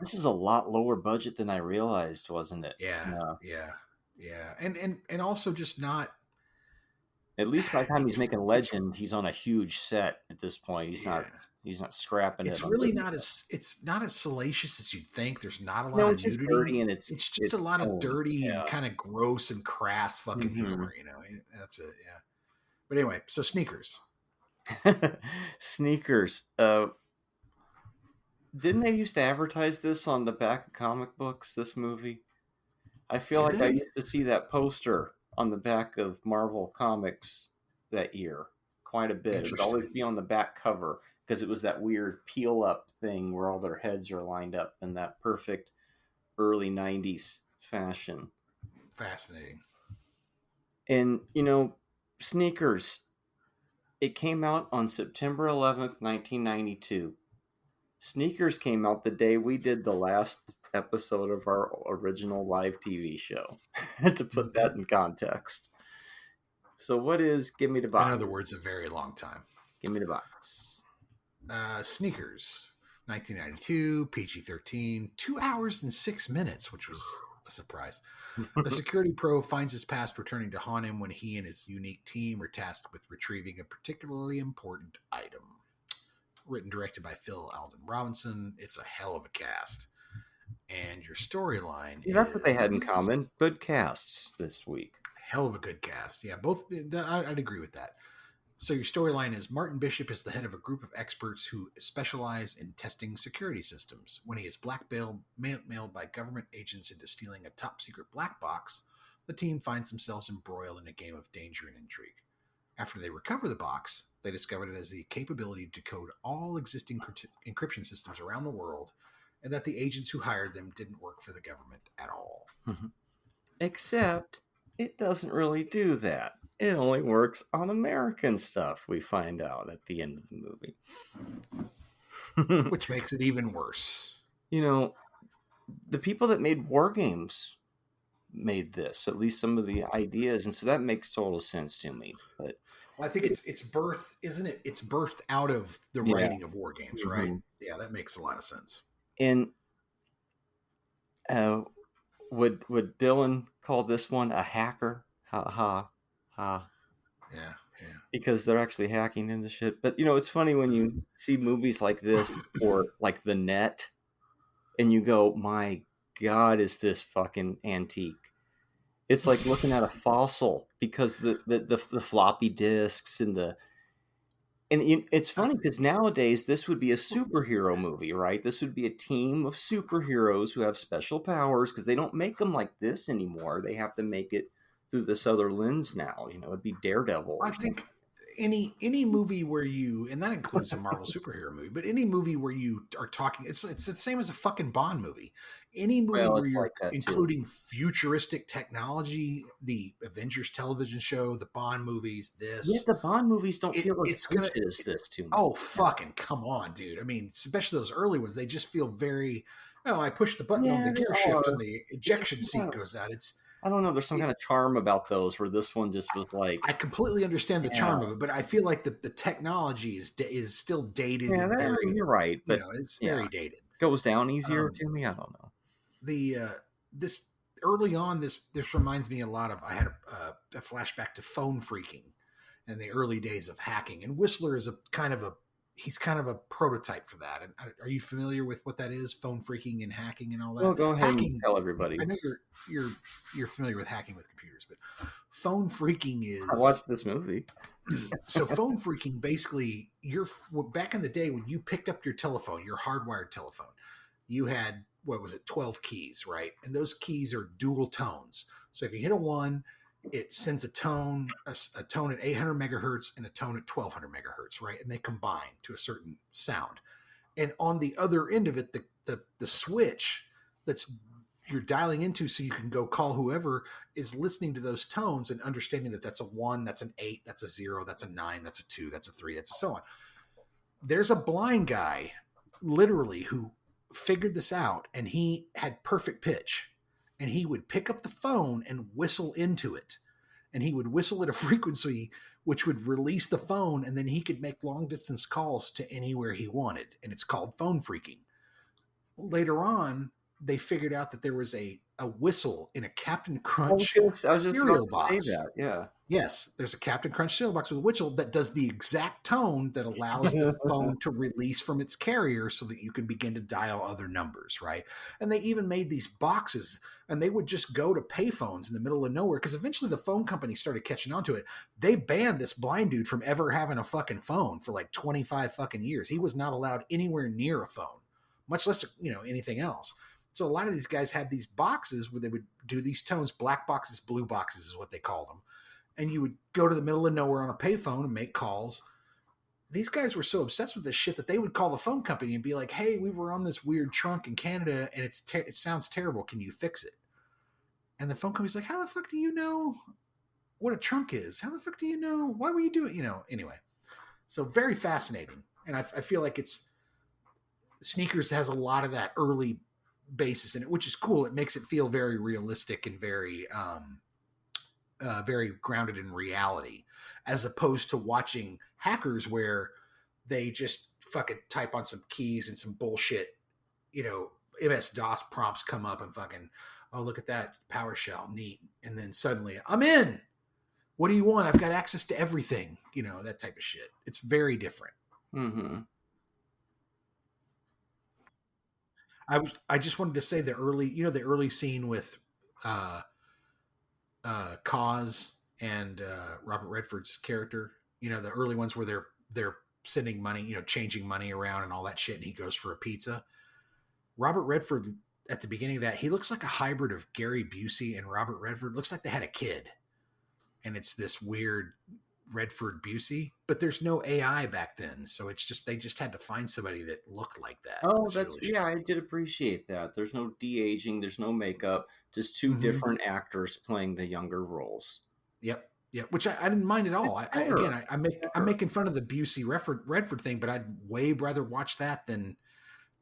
Speaker 2: this is a lot lower budget than I realized, wasn't it?
Speaker 1: Yeah. And also just not,
Speaker 2: at least by the time he's making Legend, he's on a huge set at this point. He's not scrapping
Speaker 1: it's
Speaker 2: it.
Speaker 1: Really not as salacious as you'd think. There's not a lot of nudity.
Speaker 2: Dirty, and
Speaker 1: it's just a lot of dirty and kind of gross and crass fucking humor, That's it, yeah. But anyway, so Sneakers.
Speaker 2: Sneakers. Didn't they used to advertise this on the back of comic books, this movie? I feel like I used to see that poster on the back of Marvel Comics that year quite a bit. It would always be on the back cover because it was that weird peel up thing where all their heads are lined up in that perfect early 90s fashion.
Speaker 1: Fascinating.
Speaker 2: And, Sneakers, it came out on September 11th, 1992. Sneakers came out the day we did the last episode of our original live TV show, to put that in context. So what is Give Me the Box?
Speaker 1: In other words, a very long time.
Speaker 2: Give Me the Box.
Speaker 1: Sneakers, 1992, PG-13, 2 hours and 6 minutes, which was a surprise. A security pro finds his past returning to haunt him when he and his unique team are tasked with retrieving a particularly important item. Written, directed by Phil Alden Robinson. It's a hell of a cast. And your storyline
Speaker 2: that's what they had in common. Good casts this week.
Speaker 1: Hell of a good cast. Yeah, both. I'd agree with that. So your storyline is Martin Bishop is the head of a group of experts who specialize in testing security systems. When he is blackmailed by government agents into stealing a top-secret black box, the team finds themselves embroiled in a game of danger and intrigue. After they recover the box, they discovered it has the capability to decode all existing encryption systems around the world, and that the agents who hired them didn't work for the government at all.
Speaker 2: Except it doesn't really do that. It only works on American stuff, we find out at the end of the
Speaker 1: movie. Which makes it even worse.
Speaker 2: The people that made War Games made this, at least some of the ideas, and so that makes total sense to me. But
Speaker 1: I think it's birthed, isn't it? It's birthed out of the writing of War Games, right? Yeah, that makes a lot of sense.
Speaker 2: And would Dylan call this one a hacker? Ha ha ha.
Speaker 1: Yeah.
Speaker 2: Because they're actually hacking into shit. But it's funny when you see movies like this or like The Net, and you go, "My God, is this fucking antique?" It's like looking at a fossil because the floppy disks and it's funny because nowadays this would be a superhero movie, right? This would be a team of superheroes who have special powers because they don't make them like this anymore. They have to make it through this other lens now. It'd be Daredevil.
Speaker 1: I think any movie where and that includes a Marvel superhero movie, but any movie where you are talking, it's the same as a fucking Bond movie. Any movie where you're including futuristic technology, the Avengers television show, the Bond movies,
Speaker 2: the Bond movies don't feel as good as this to me.
Speaker 1: Oh, fucking come on, dude. I mean, especially those early ones, they just feel very, I push the button on the gear shift and the ejection seat goes out.
Speaker 2: I don't know. There's some kind of charm about those where this one just was like.
Speaker 1: I completely understand the charm of it, but I feel like the technology is still dated.
Speaker 2: Yeah, you're right. But
Speaker 1: it's very dated.
Speaker 2: Goes down easier to me. I don't know.
Speaker 1: This early on, this reminds me a lot of, I had a flashback to phone phreaking and the early days of hacking. And Whistler is he's kind of a prototype for that. And are you familiar with what that is? Phone phreaking and hacking and all
Speaker 2: Well,
Speaker 1: that.
Speaker 2: go ahead and
Speaker 1: Hacking.
Speaker 2: tell everybody.
Speaker 1: I know you're familiar with hacking with computers, but phone phreaking
Speaker 2: I
Speaker 1: is.
Speaker 2: watched this movie.
Speaker 1: So phone phreaking, basically, back in the day when you picked up your telephone, your hardwired telephone, you had, what was it, 12 keys, right? And those keys are dual tones. So if you hit a 1, it sends a tone at 800 megahertz and a tone at 1200 megahertz, right? And they combine to a certain sound. And on the other end of it, the switch that's you're dialing into so you can go call whoever is listening to those tones and understanding that that's a 1, that's an 8, that's a 0, that's a 9, that's a 2, that's a 3, that's a so on. There's a blind guy literally who figured this out, and he had perfect pitch, and he would pick up the phone and whistle into it, and he would whistle at a frequency which would release the phone, and then he could make long distance calls to anywhere he wanted, and it's called phone phreaking. Later on, they figured out that there was a whistle in a Captain Crunch
Speaker 2: I was just
Speaker 1: cereal
Speaker 2: about to say
Speaker 1: box.
Speaker 2: that. Yeah.
Speaker 1: Yes, there's a Captain Crunch cereal box with a whistle that does the exact tone that allows the phone to release from its carrier so that you can begin to dial other numbers, right? And they even made these boxes, and they would just go to payphones in the middle of nowhere, because eventually the phone company started catching on to it. They banned this blind dude from ever having a fucking phone for like 25 fucking years. He was not allowed anywhere near a phone, much less, anything else. So a lot of these guys had these boxes where they would do these tones, black boxes, blue boxes is what they called them. And you would go to the middle of nowhere on a payphone and make calls. These guys were so obsessed with this shit that they would call the phone company and be like, "Hey, we were on this weird trunk in Canada, and it sounds terrible. Can you fix it?" And the phone company's like, "How the fuck do you know what a trunk is? How the fuck do you know? Why were you doing?" Anyway. So very fascinating, and I feel like Sneakers has a lot of that early basis in it, which is cool. It makes it feel very realistic and very grounded in reality, as opposed to watching Hackers where they just fucking type on some keys and some bullshit, MS DOS prompts come up and fucking, oh, look at that PowerShell, neat. And then suddenly, I'm in. What do you want? I've got access to everything, that type of shit. It's very different.
Speaker 2: Mm-hmm.
Speaker 1: I just wanted to say the early scene with Cause and Robert Redford's character. The early ones where they're sending money, changing money around and all that shit, and he goes for a pizza. Robert Redford at the beginning of that, he looks like a hybrid of Gary Busey and Robert Redford. Looks like they had a kid, and it's this weird Redford Busey, but there's no AI back then, so it's just they just had to find somebody that looked like that.
Speaker 2: Oh, I did appreciate that. There's no de-aging, there's no makeup, just two different actors playing the younger roles.
Speaker 1: Yep. Which I didn't mind at all. I'm making fun of the Busey Redford thing, but I'd way rather watch that than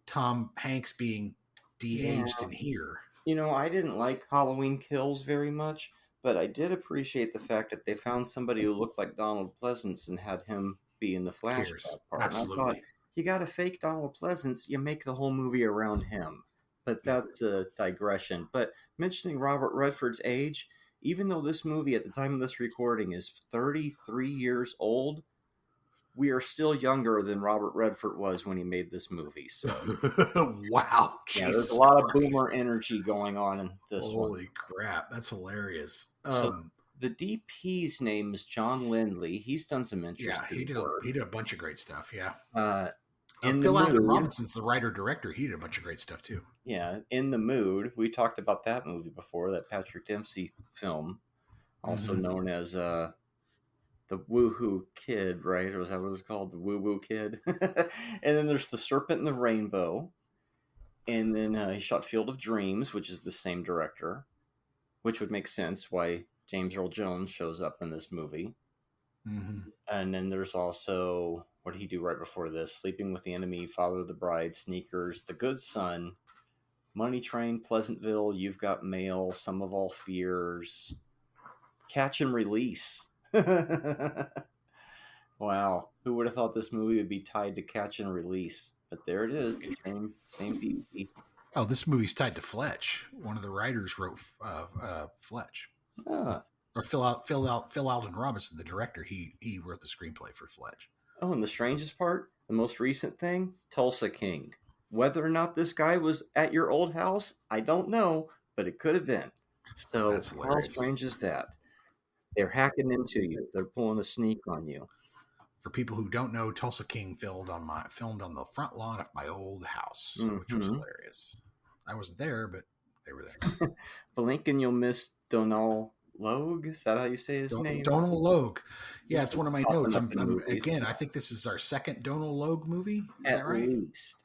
Speaker 1: Tom Hanks being de-aged in here.
Speaker 2: I didn't like Halloween Kills very much, but I did appreciate the fact that they found somebody who looked like Donald Pleasance and had him be in the flashback part.
Speaker 1: Absolutely.
Speaker 2: And I thought, you got to fake Donald Pleasance, you make the whole movie around him. But that's a digression. But mentioning Robert Redford's age, even though this movie at the time of this recording is 33 years old, we are still younger than Robert Redford was when he made this movie. So,
Speaker 1: wow,
Speaker 2: yeah, there's a lot of boomer energy going on in this one.
Speaker 1: Holy crap, that's hilarious.
Speaker 2: So the DP's name is John Lindley. He's done some interesting work.
Speaker 1: He did a bunch of great stuff. Yeah.
Speaker 2: Phil
Speaker 1: Allen Robinson's the writer-director. He did a bunch of great stuff too.
Speaker 2: Yeah, In the Mood. We talked about that movie before, that Patrick Dempsey film, also known as the Woohoo Kid, right? Or was that what it's called? The Woo Woo Kid. And then there's The Serpent and the Rainbow. And then he shot Field of Dreams, which is the same director, which would make sense why James Earl Jones shows up in this movie.
Speaker 1: Mm-hmm.
Speaker 2: And then there's also, what did he do right before this? Sleeping with the Enemy, Father of the Bride, Sneakers, The Good Son, Money Train, Pleasantville, You've Got Mail, Sum of All Fears, Catch and Release. Wow, who would have thought this movie would be tied to Catch and Release? But there it is, the same DVD.
Speaker 1: Oh, this movie's tied to Fletch. One of the writers wrote Fletch.
Speaker 2: Ah.
Speaker 1: Or Phil Alden Robinson, the director. He wrote the screenplay for Fletch.
Speaker 2: Oh, and the strangest part, the most recent thing, Tulsa King. Whether or not this guy was at your old house, I don't know, but it could have been. So
Speaker 1: That's
Speaker 2: how
Speaker 1: hilarious.
Speaker 2: strange is that? They're hacking into you. They're pulling a sneak on you.
Speaker 1: For people who don't know, Tulsa King filmed on the front lawn of my old house, which was hilarious. I wasn't there, but they were there.
Speaker 2: Blinking, you'll miss Donal Logue. Is that how you say his name?
Speaker 1: Donal Logue. Yeah, it's one of my notes. Again, I think this is our second Donal Logue movie. Is that right?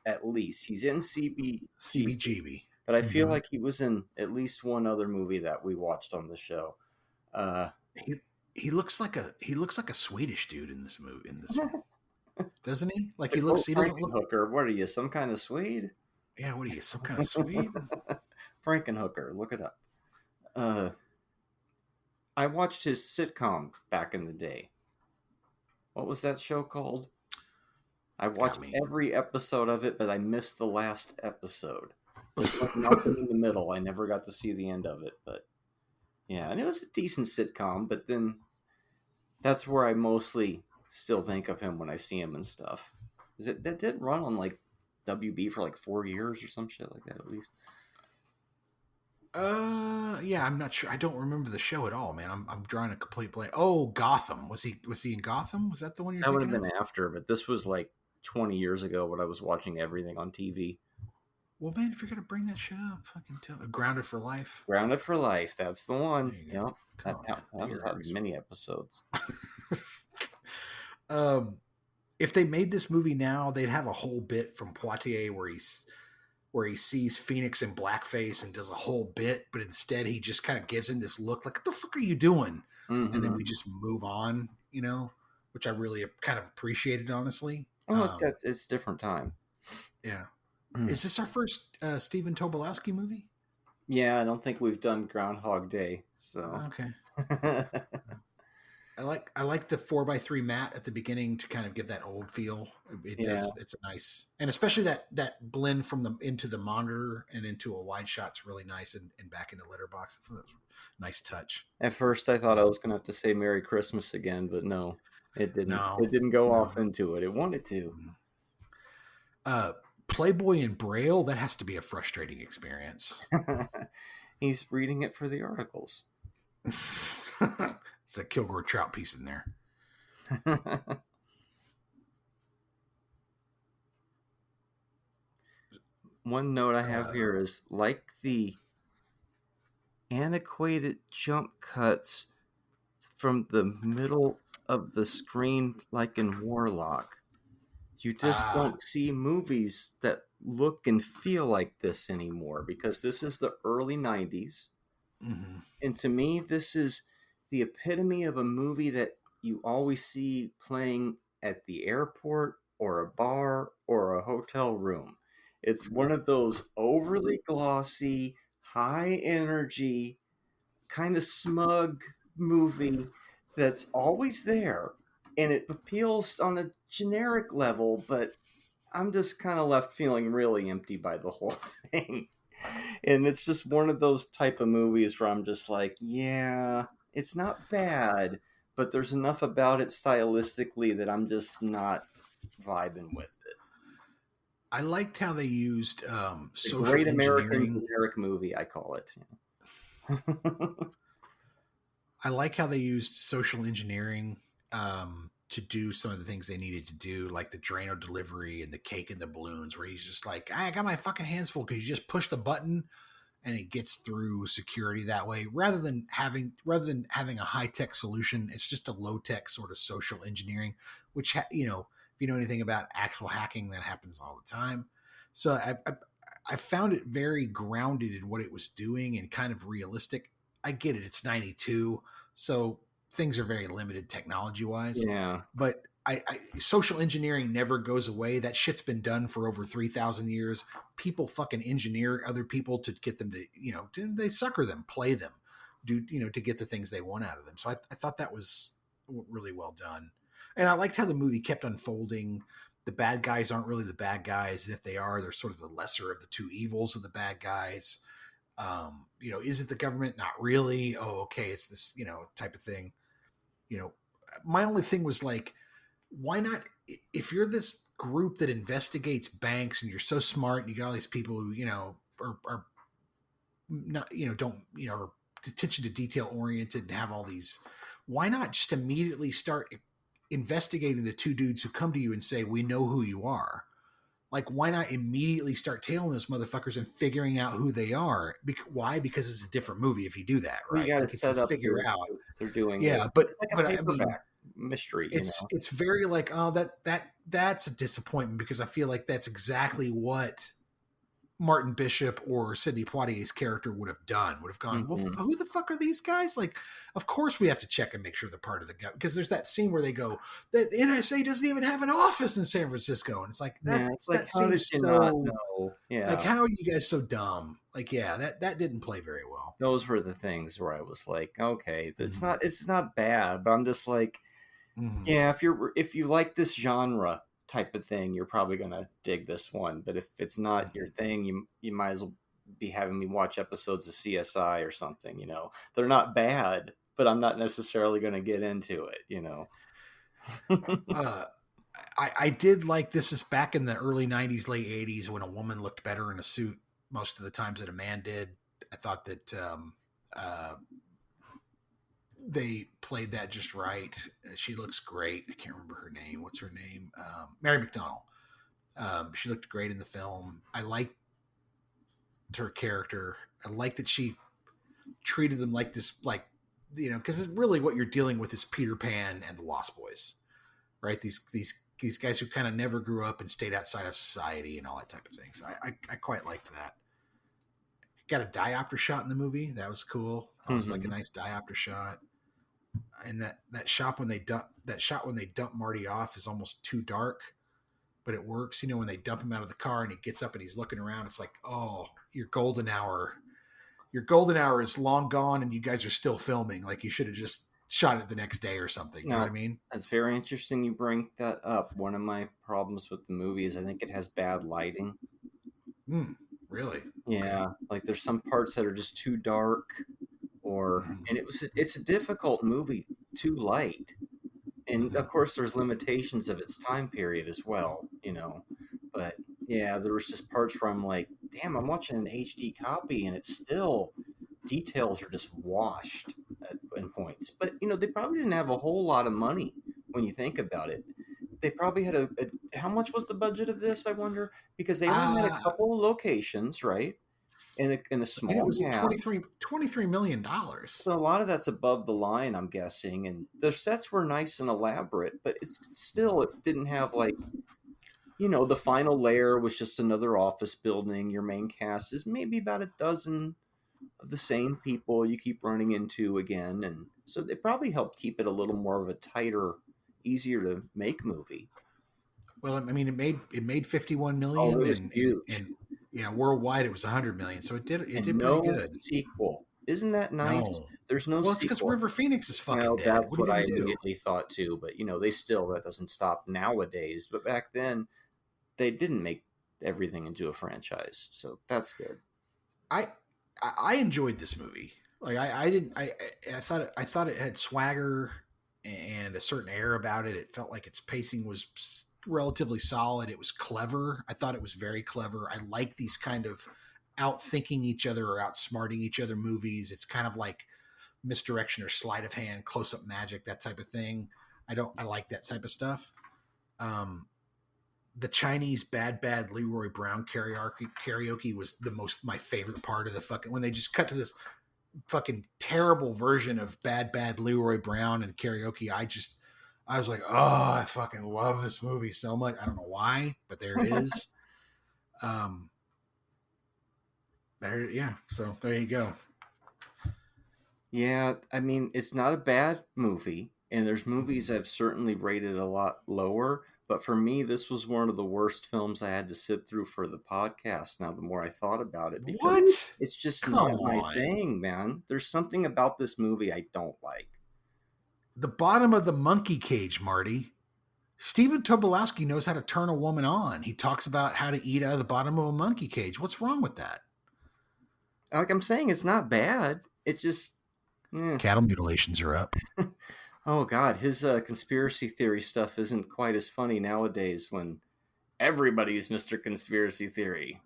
Speaker 2: At least. He's in
Speaker 1: CBGB.
Speaker 2: But I feel like he was in at least one other movie that we watched on the show.
Speaker 1: He looks like a Swedish dude in this movie. Doesn't he? Like he doesn't look.
Speaker 2: Hooker. What are you? Some kind of Swede?
Speaker 1: Yeah. What are you? Some kind of Swede?
Speaker 2: Frankenhooker. Look it up. I watched his sitcom back in the day. What was that show called? I watched every episode of it, but I missed the last episode. There's like nothing in the middle. I never got to see the end of it, but yeah, and it was a decent sitcom, but then that's where I mostly still think of him when I see him and stuff. That did run on like WB for like 4 years or some shit like that at least.
Speaker 1: Yeah, I'm not sure. I don't remember the show at all, man. I'm drawing a complete blank. Oh, Gotham. Was he in Gotham? Was that the one you're thinking of?
Speaker 2: That would have been after, but this was like 20 years ago when I was watching everything on TV.
Speaker 1: Well, man, if you're gonna bring that shit up, fucking tell me. Grounded for Life.
Speaker 2: Grounded for Life. That's the one. Yep. That was had many episodes.
Speaker 1: If they made this movie now, they'd have a whole bit from Poitiers where he sees Phoenix in blackface and does a whole bit, but instead he just kind of gives him this look like, what the fuck are you doing? Mm-hmm. And then we just move on, which I really kind of appreciated, honestly.
Speaker 2: Oh, it's a different time.
Speaker 1: Yeah. Is this our first Stephen Tobolowsky movie?
Speaker 2: Yeah, I don't think we've done Groundhog Day. So
Speaker 1: okay. I like the 4x3 mat at the beginning to kind of give that old feel. It's nice, and especially that blend from into the monitor and into a wide shot's really nice, and back into Letterboxd. That was a nice touch.
Speaker 2: At first, I thought I was going to have to say Merry Christmas again, but no, it didn't. It didn't go off into it. It wanted to.
Speaker 1: Playboy in Braille, that has to be a frustrating experience.
Speaker 2: He's reading it for the articles.
Speaker 1: It's a Kilgore Trout piece in there.
Speaker 2: One note I have here is like the antiquated jump cuts from the middle of the screen, like in Warlock. You just don't see movies that look and feel like this anymore because this is the early 90s. Mm-hmm. And to me, this is the epitome of a movie that you always see playing at the airport or a bar or a hotel room. It's one of those overly glossy, high energy, kind of smug movie that's always there. And it appeals on a generic level, but I'm just kind of left feeling really empty by the whole thing. And it's just one of those type of movies where I'm just like, yeah, it's not bad, but there's enough about it stylistically that I'm just not vibing with it.
Speaker 1: I liked how they used social
Speaker 2: Great
Speaker 1: engineering.
Speaker 2: American generic movie, I call it.
Speaker 1: I like how they used social engineering to do some of the things they needed to do, like the Drano delivery and the cake and the balloons, where he's just like, I got my fucking hands full because you just push the button and it gets through security that way. Rather than having a high-tech solution, it's just a low-tech sort of social engineering, which, if you know anything about actual hacking, that happens all the time. So I found it very grounded in what it was doing and kind of realistic. I get it. It's 92. So things are very limited technology-wise.
Speaker 2: Yeah.
Speaker 1: But social engineering never goes away. That shit's been done for over 3,000 years. People fucking engineer other people to get them to, they sucker them, play them, to get the things they want out of them. So I thought that was really well done. And I liked how the movie kept unfolding. the bad guys aren't really the bad guys. And if they are, they're sort of the lesser of the two evils of the bad guys. Is it the government? Not really. Oh, okay. It's this, type of thing. My only thing was like, why not? If you're this group that investigates banks and you're so smart and you got all these people who, are not, don't, are attention to detail oriented and have all these, why not just immediately start investigating the two dudes who come to you and say, we know who you are? Like, why not immediately start tailing those motherfuckers and figuring out who they are? Why? Because it's a different movie if you do that, right?
Speaker 2: You got to
Speaker 1: like,
Speaker 2: set up
Speaker 1: figure out
Speaker 2: they're doing
Speaker 1: yeah,
Speaker 2: it.
Speaker 1: but
Speaker 2: It's like a
Speaker 1: but
Speaker 2: paperback mystery.
Speaker 1: It's very like, oh, that's a disappointment, because I feel like that's exactly what Martin Bishop or Sidney Poitier's character would have done. Would have gone, well, who the fuck are these guys? Like, of course we have to check and make sure they're part of the government, because there's that scene where they go, the NSA doesn't even have an office in San Francisco, and it's like that seems so. Like, how are you guys so dumb? Like, that didn't play very well.
Speaker 2: Those were the things where I was like, okay, it's not bad, but I'm just like, yeah, if you like this genre type of thing, you're probably gonna dig this one. But if it's not your thing, you might as well be having me watch episodes of CSI or something. They're not bad, but I'm not necessarily gonna get into it.
Speaker 1: I did like, this is back in the early 90s, late 80s, when a woman looked better in a suit most of the times that a man did. I thought that they played that just right. She looks great. I can't remember her name. What's her name? Mary McDonnell. She looked great in the film. I liked her character. I liked that she treated them like this, like, because really what you're dealing with is Peter Pan and the Lost Boys, right? These guys who kind of never grew up and stayed outside of society and all that type of thing. So I quite liked that. Got a diopter shot in the movie. That was cool. It was like a nice diopter shot. And that shot when they dump Marty off is almost too dark, but it works. When they dump him out of the car and he gets up and he's looking around, it's like, oh, your golden hour is long gone and you guys are still filming. Like, you should have just shot it the next day or something. You know what I mean?
Speaker 2: That's very interesting you bring that up. One of my problems with the movie is I think it has bad lighting.
Speaker 1: Really?
Speaker 2: Yeah. Okay. Like, there's some parts that are just too dark, and it's a difficult movie to light. And of course there's limitations of its time period as well, but yeah, there was just parts where I'm like, damn, I'm watching an HD copy and it's still, details are just washed in points. But they probably didn't have a whole lot of money when you think about it. They probably had how much was the budget of this, I wonder? Because they only had a couple of locations, right? In a small,
Speaker 1: it was $23 million.
Speaker 2: So a lot of that's above the line, I'm guessing, and the sets were nice and elaborate, but it didn't have, like, the final layer was just another office building. Your main cast is maybe about a dozen of the same people you keep running into again, and so they probably helped keep it a little more of a tighter, easier to make movie.
Speaker 1: Well, I mean, it made 51 million.
Speaker 2: Oh, it was huge.
Speaker 1: And yeah, worldwide it was 100 million. So it did pretty good.
Speaker 2: Sequel. Isn't that nice?
Speaker 1: No.
Speaker 2: There's no sequel.
Speaker 1: Well, it's because River Phoenix is fucking dead.
Speaker 2: That's what I immediately thought too. But that doesn't stop nowadays. But back then, they didn't make everything into a franchise, so that's good.
Speaker 1: I enjoyed this movie. Like, I thought it had swagger and a certain air about it. It felt like its pacing was relatively solid. It was clever. I thought it was very clever. I like these kind of outthinking each other or outsmarting each other movies. It's kind of like misdirection or sleight of hand, close up magic, that type of thing. I like that type of stuff. The Chinese bad Leroy Brown karaoke was my favorite part of the fucking, when they just cut to this fucking terrible version of bad Leroy Brown and karaoke. I was like, oh, I fucking love this movie so much. I don't know why, but there it is. So there you go.
Speaker 2: Yeah, I mean, it's not a bad movie, and there's movies I've certainly rated a lot lower, but for me, this was one of the worst films I had to sit through for the podcast. Now, the more I thought about it, because it's just not my thing, man. There's something about this movie I don't like.
Speaker 1: The bottom of the monkey cage, Marty. Stephen Tobolowsky knows how to turn a woman on. He talks about how to eat out of the bottom of a monkey cage. What's wrong with that?
Speaker 2: Like I'm saying, it's not bad. It just,
Speaker 1: Cattle mutilations are up.
Speaker 2: Oh God, his conspiracy theory stuff isn't quite as funny nowadays when everybody's Mr. Conspiracy Theory.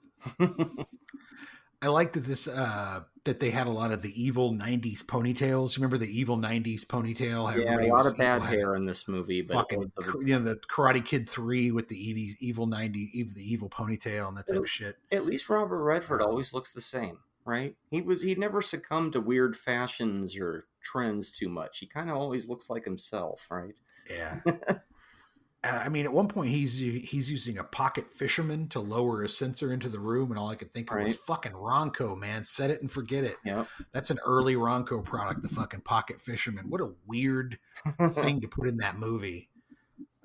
Speaker 1: I like that that they had a lot of the evil '90s ponytails. Remember the evil '90s ponytail? How
Speaker 2: Yeah, a lot of bad hair in this movie, but
Speaker 1: fucking the Karate Kid 3 with the evil '90s, the evil ponytail and that type of shit.
Speaker 2: At least Robert Redford always looks the same, right? He never succumbed to weird fashions or trends too much. He kind of always looks like himself, right?
Speaker 1: Yeah. I mean, at one point he's using a pocket fisherman to lower a sensor into the room, and all I could think of was fucking Ronco, man. Set it and forget it.
Speaker 2: Yep.
Speaker 1: That's an early Ronco product, the fucking pocket fisherman. What a weird thing to put in that movie.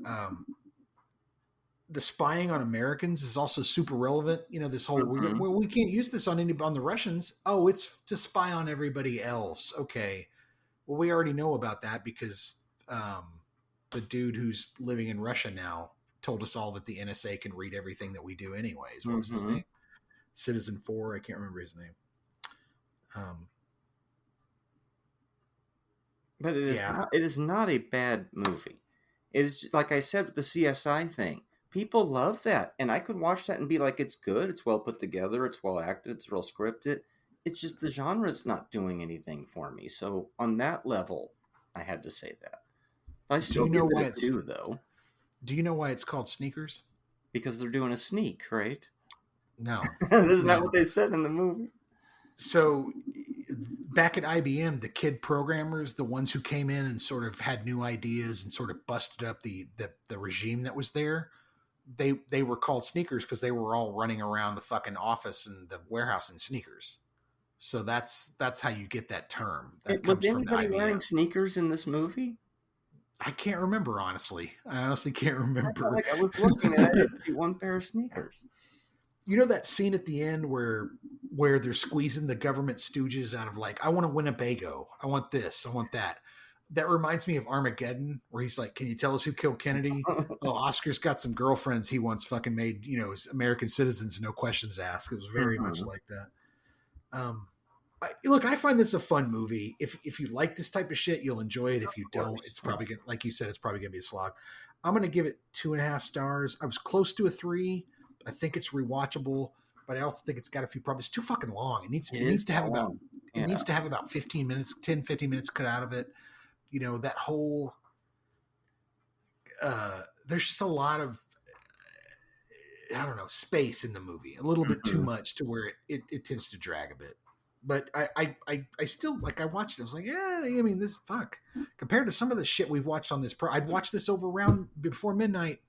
Speaker 1: The spying on Americans is also super relevant. You know, this whole we can't use this on the Russians. Oh, it's to spy on everybody else. Okay, well, we already know about that because the dude who's living in Russia now told us all that the NSA can read everything that we do anyways. What was his name? Citizen 4. I can't remember his name.
Speaker 2: But it is not a bad movie. It is, like I said, with the CSI thing. People love that. And I could watch that and be like, it's good. It's well put together. It's well acted. It's real scripted. It's just the genre's not doing anything for me. So on that level, I had to say that. I still give it a 2, though.
Speaker 1: Do you know why it's called Sneakers?
Speaker 2: Because they're doing a sneak, right?
Speaker 1: No.
Speaker 2: Isn't that what they said in the movie?
Speaker 1: So back at IBM, the kid programmers, the ones who came in and sort of had new ideas and sort of busted up the regime that was there, they were called sneakers because they were all running around the fucking office and the warehouse in sneakers. So that's how you get that term. That comes from IBM. Was anybody
Speaker 2: wearing sneakers in this movie?
Speaker 1: I can't remember, honestly. I honestly can't remember.
Speaker 2: I was looking at it, I didn't see one pair of sneakers.
Speaker 1: You know that scene at the end where they're squeezing the government stooges out of like, I want a Winnebago. I want this. I want that. That reminds me of Armageddon, where he's like, can you tell us who killed Kennedy? Oh, Oscar's got some girlfriends he once fucking made, you know, as American citizens, no questions asked. It was very much like that. Look, I find this a fun movie. If you like this type of shit, you'll enjoy it. If you don't, it's probably gonna, like you said, it's probably gonna be a slog. I'm gonna give it 2.5 stars. I was close to a 3. I think it's rewatchable, but I also think it's got a few problems. It's too fucking long. It needs to have about 15 minutes, 10, 15 minutes cut out of it. You know, that whole there's just a lot of I don't know, space in the movie. A little bit too much to where it tends to drag a bit. But I still, like, I watched it. I was like, yeah, I mean, this compared to some of the shit we've watched on this. I'd watch this over around before midnight.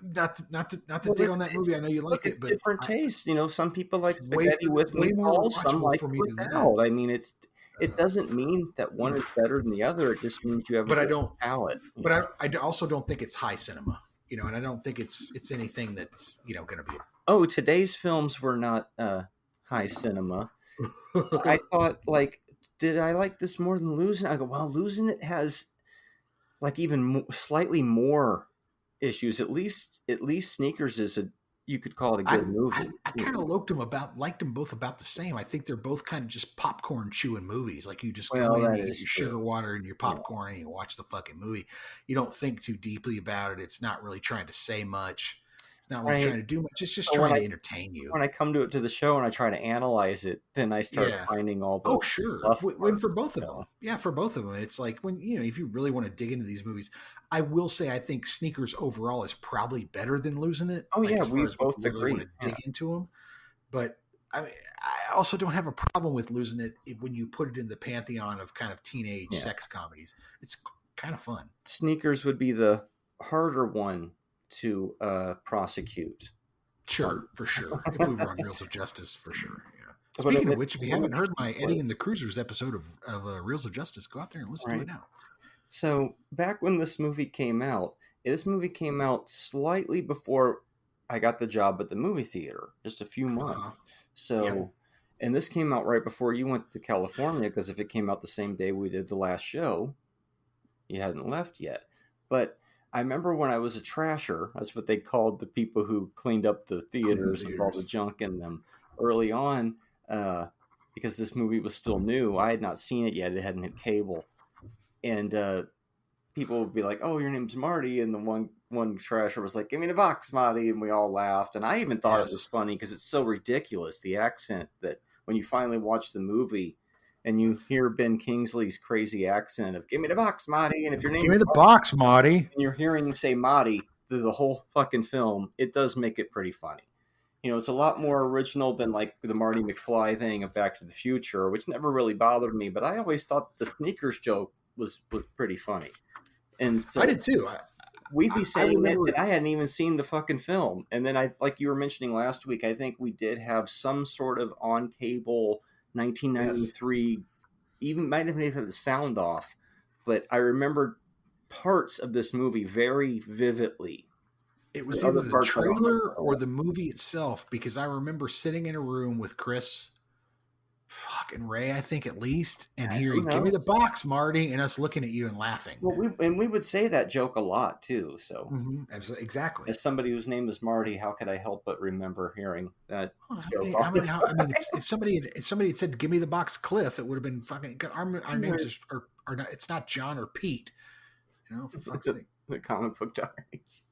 Speaker 1: Not to dig on that movie. I know you like it, but
Speaker 2: different taste. You know, some people like spaghetti with meatballs. Some like it without. I mean, it doesn't mean that one is better than the other. It just means you have a different palate.
Speaker 1: But I also don't think it's high cinema. You know, and I don't think it's anything that's, you know, going to be.
Speaker 2: Oh, today's films were not high cinema. I thought, like, did I like this more than Losin? I go, well, Losin it has like even slightly more issues. At least Sneakers is you could call it a good movie.
Speaker 1: I kind of liked them both about the same. I think they're both kind of just popcorn chewing movies. Like you just go in, you get your sugar water and your popcorn and you watch the fucking movie. You don't think too deeply about it. It's not really trying to say much. It's not really trying to do much. It's just trying to entertain you.
Speaker 2: When I come to the show and I try to analyze it, then I start finding all the
Speaker 1: for both of them. Yeah, for both of them. It's like when, you know, if you really want to dig into these movies, I will say I think Sneakers overall is probably better than Losing It.
Speaker 2: Oh, yeah, we both
Speaker 1: agree.
Speaker 2: Really
Speaker 1: want to dig into them. But I mean, I also don't have a problem with Losing It when you put it in the pantheon of kind of teenage sex comedies. It's kind of fun.
Speaker 2: Sneakers would be the harder one to prosecute.
Speaker 1: Sure, for sure. If we were on Reels of Justice, for sure. Yeah. Speaking of which, if you haven't heard my Eddie and the Cruisers episode of Reels of Justice, go out there and listen to it now.
Speaker 2: So back when this movie came out slightly before I got the job at the movie theater, just a few months. And this came out right before you went to California, because if it came out the same day we did the last show, you hadn't left yet. But I remember when I was a trasher, that's what they called the people who cleaned up the
Speaker 1: Clean the
Speaker 2: theaters with all the
Speaker 1: theaters.
Speaker 2: junk in them early on, because this movie was still new. I had not seen it yet; it hadn't hit cable, and people would be like, "Oh, your name's Marty," and the one trasher was like, "Give me the box, Marty," and we all laughed. And I even thought it was
Speaker 1: Yes.
Speaker 2: funny because it's so ridiculous, the accent, that when you finally watch the movie and you hear Ben Kingsley's crazy accent of "Give me the box, Marty," and if your
Speaker 1: Give
Speaker 2: name's
Speaker 1: me the box, Marty.
Speaker 2: and you're hearing him say Marty through the whole fucking film, it does make it pretty funny. It's a lot more original than like the Marty McFly thing of Back to the Future, which never really bothered me. But I always thought the sneakers joke was pretty funny. And
Speaker 1: I
Speaker 2: so
Speaker 1: did too.
Speaker 2: we'd be
Speaker 1: I
Speaker 2: saying it, and
Speaker 1: remember.
Speaker 2: I hadn't even seen the fucking film. And then like you were mentioning last week, I think we did have some sort of on cable
Speaker 1: Yes.
Speaker 2: 1993, even might have even had the sound off. But I remember parts of this movie very vividly.
Speaker 1: It
Speaker 2: The
Speaker 1: was either
Speaker 2: other
Speaker 1: the
Speaker 2: parts I don't remember
Speaker 1: trailer
Speaker 2: so
Speaker 1: or
Speaker 2: well.
Speaker 1: the movie itself because I remember sitting in a room with Chris fucking Ray, I think at least, and
Speaker 2: Who
Speaker 1: hearing, "Give me
Speaker 2: knows?
Speaker 1: the box, Marty," and us looking at you and laughing.
Speaker 2: Well, we would say that joke a lot too. So,
Speaker 1: Exactly.
Speaker 2: as somebody whose name is Marty, how could I help but remember hearing that
Speaker 1: Well,
Speaker 2: joke all the
Speaker 1: I mean,
Speaker 2: time?
Speaker 1: if somebody had said, "Give me the box, Cliff," it would have been fucking. Our names
Speaker 2: Right.
Speaker 1: are not. It's not John or Pete. For fuck's sake.
Speaker 2: The comic book diaries.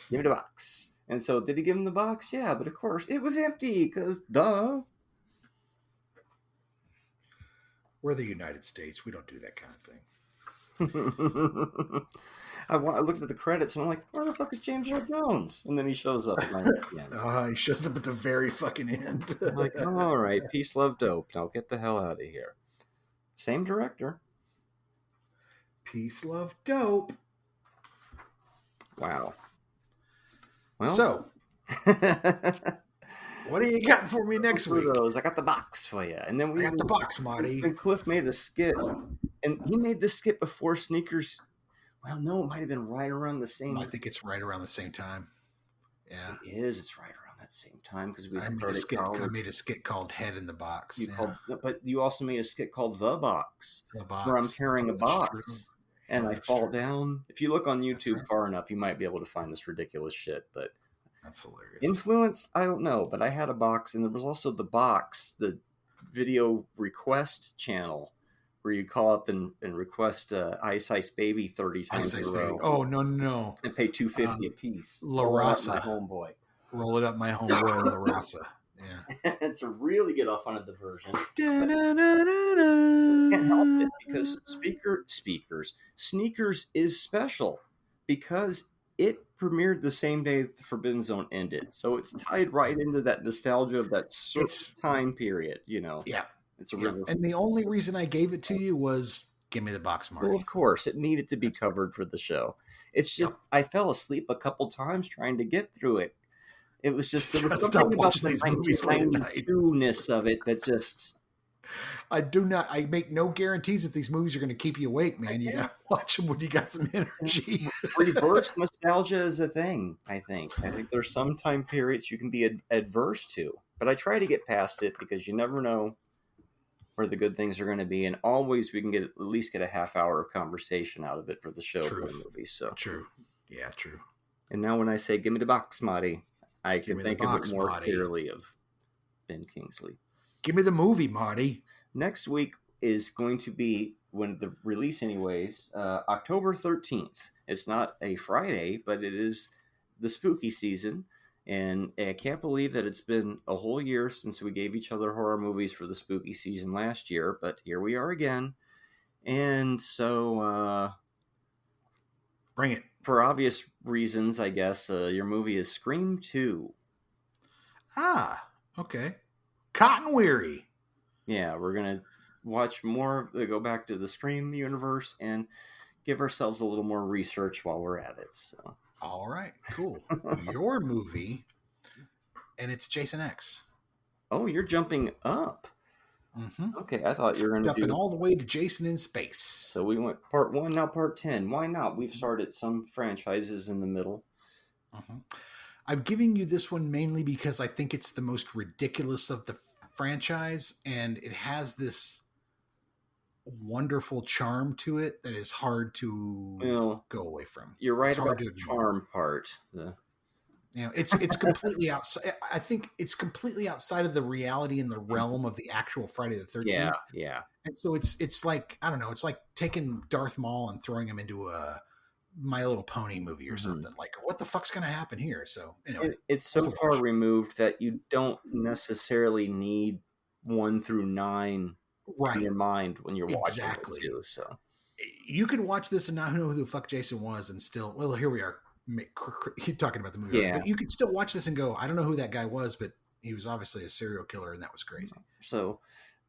Speaker 2: Give me the box. And so, did he give him the box? Yeah, but of course it was empty because duh.
Speaker 1: We're the United States. We don't do that kind of thing.
Speaker 2: I looked at the credits and I'm like, where the fuck is James Earl Jones? And then he shows up right at the end.
Speaker 1: He shows up at the very fucking end.
Speaker 2: I'm like, all right, peace, love, dope. Now get the hell out of here. Same director.
Speaker 1: Peace, love, dope.
Speaker 2: Wow. Well,
Speaker 1: So, what do you got for me next week?
Speaker 2: I got the box for you. And then
Speaker 1: I got the box, Marty.
Speaker 2: Then Cliff made a skit, and he made this skit before Sneakers. Well, no, it might have been right around the same.
Speaker 1: I think it's right around the same time. Yeah,
Speaker 2: it is. It's right around that same time because we
Speaker 1: I made a skit called "Head in the Box."
Speaker 2: But you also made a skit called "The Box,"
Speaker 1: The box.
Speaker 2: where I'm carrying a box.
Speaker 1: True.
Speaker 2: And I fall down. If you look on YouTube
Speaker 1: right.
Speaker 2: far enough, you might be able to find this ridiculous shit. But
Speaker 1: that's hilarious.
Speaker 2: Influence, I don't know. But I had a box, and there was also the box, the video request channel, where you call up and request Ice Ice Baby 30 times in a row.
Speaker 1: Oh no!
Speaker 2: And pay $2.50 a piece.
Speaker 1: La Raza,
Speaker 2: my homeboy.
Speaker 1: Roll it up, my homeboy, La Raza. Yeah.
Speaker 2: And to really get off on a diversion.
Speaker 1: Can't
Speaker 2: help it because Sneakers is special because it premiered the same day the Forbidden Zone ended. So it's tied right into that nostalgia of that time period,
Speaker 1: Yeah.
Speaker 2: It's a river.
Speaker 1: And the only reason I gave it to you was give me the box, Marty.
Speaker 2: Well, of course, it needed to be covered for the show. It's just I fell asleep a couple times trying to get through it. It was just there was something about the 1992-ness of it that just.
Speaker 1: I make no guarantees that these movies are going to keep you awake, man. You got to watch them when you got some energy.
Speaker 2: Reverse nostalgia is a thing, I think. There's some time periods you can be adverse to, but I try to get past it because you never know where the good things are going to be, and always we can at least get a half hour of conversation out of it for the show for the movie. So
Speaker 1: true. Yeah, true.
Speaker 2: And now when I say give me the box, Marty, I can think of it more clearly of Ben Kingsley.
Speaker 1: Give me the movie, Marty.
Speaker 2: Next week is going to be, when the release anyways, October 13th. It's not a Friday, but it is the spooky season. And I can't believe that it's been a whole year since we gave each other horror movies for the spooky season last year. But here we are again. And so...
Speaker 1: bring it.
Speaker 2: For obvious reasons, I guess, your movie is Scream 2.
Speaker 1: Ah, okay. Cotton Weary.
Speaker 2: Yeah, we're going to watch more, go back to the Scream universe and give ourselves a little more research while we're at it. So.
Speaker 1: All right, cool. Your movie, and it's Jason X.
Speaker 2: Oh, you're jumping up.
Speaker 1: Mm-hmm.
Speaker 2: Okay, I thought you were going to
Speaker 1: jumping all the way to Jason in Space.
Speaker 2: So we went part 1, now part 10. Why not? We've started some franchises in the middle.
Speaker 1: Mm-hmm. I'm giving you this one mainly because I think it's the most ridiculous of the franchise, and it has this wonderful charm to it that is hard to go away from.
Speaker 2: You're right
Speaker 1: it's
Speaker 2: about the charm part.
Speaker 1: It's completely outside. I think it's completely outside of the reality and the realm of the actual Friday the 13th.
Speaker 2: Yeah.
Speaker 1: And so it's like, I don't know, it's like taking Darth Maul and throwing him into a My Little Pony movie or something. Like, what the fuck's going to happen here? So anyway,
Speaker 2: it's so far removed that you don't necessarily need 1 through 9 in your mind when you're watching it too. So
Speaker 1: you could watch this and not know who the fuck Jason was and still, well, here we are talking about the movie. Yeah. But you could still watch this and go, I don't know who that guy was, but he was obviously a serial killer and that was crazy.
Speaker 2: So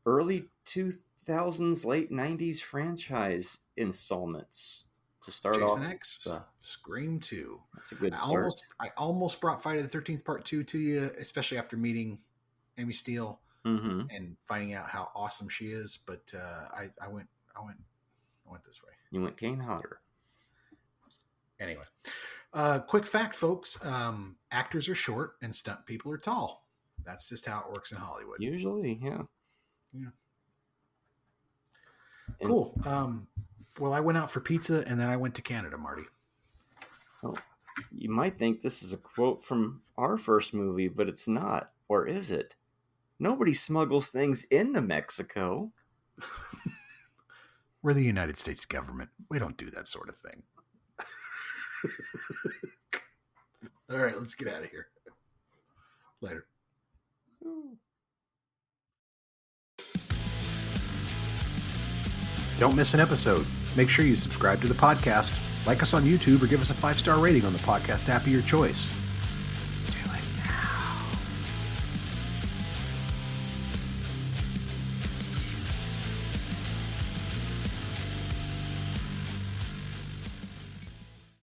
Speaker 2: early 2000s, late 90s franchise installments to start
Speaker 1: Jason
Speaker 2: off.
Speaker 1: X, Scream 2.
Speaker 2: That's a good start.
Speaker 1: I almost brought Friday the 13th Part 2 to you, especially after meeting Amy Steele and finding out how awesome she is. But I went this way.
Speaker 2: You went Kane Hodder.
Speaker 1: Anyway, quick fact, folks: actors are short and stunt people are tall. That's just how it works in Hollywood.
Speaker 2: Usually, yeah.
Speaker 1: Cool. Well, I went out for pizza and then I went to Canada, Marty.
Speaker 2: Oh, you might think this is a quote from our first movie, but it's not. Or is it? Nobody smuggles things into Mexico.
Speaker 1: We're the United States government. We don't do that sort of thing. All right, let's get out of here. Later. Don't miss an episode. Make sure you subscribe to the podcast, like us on YouTube, or give us a 5-star rating on the podcast app of your choice.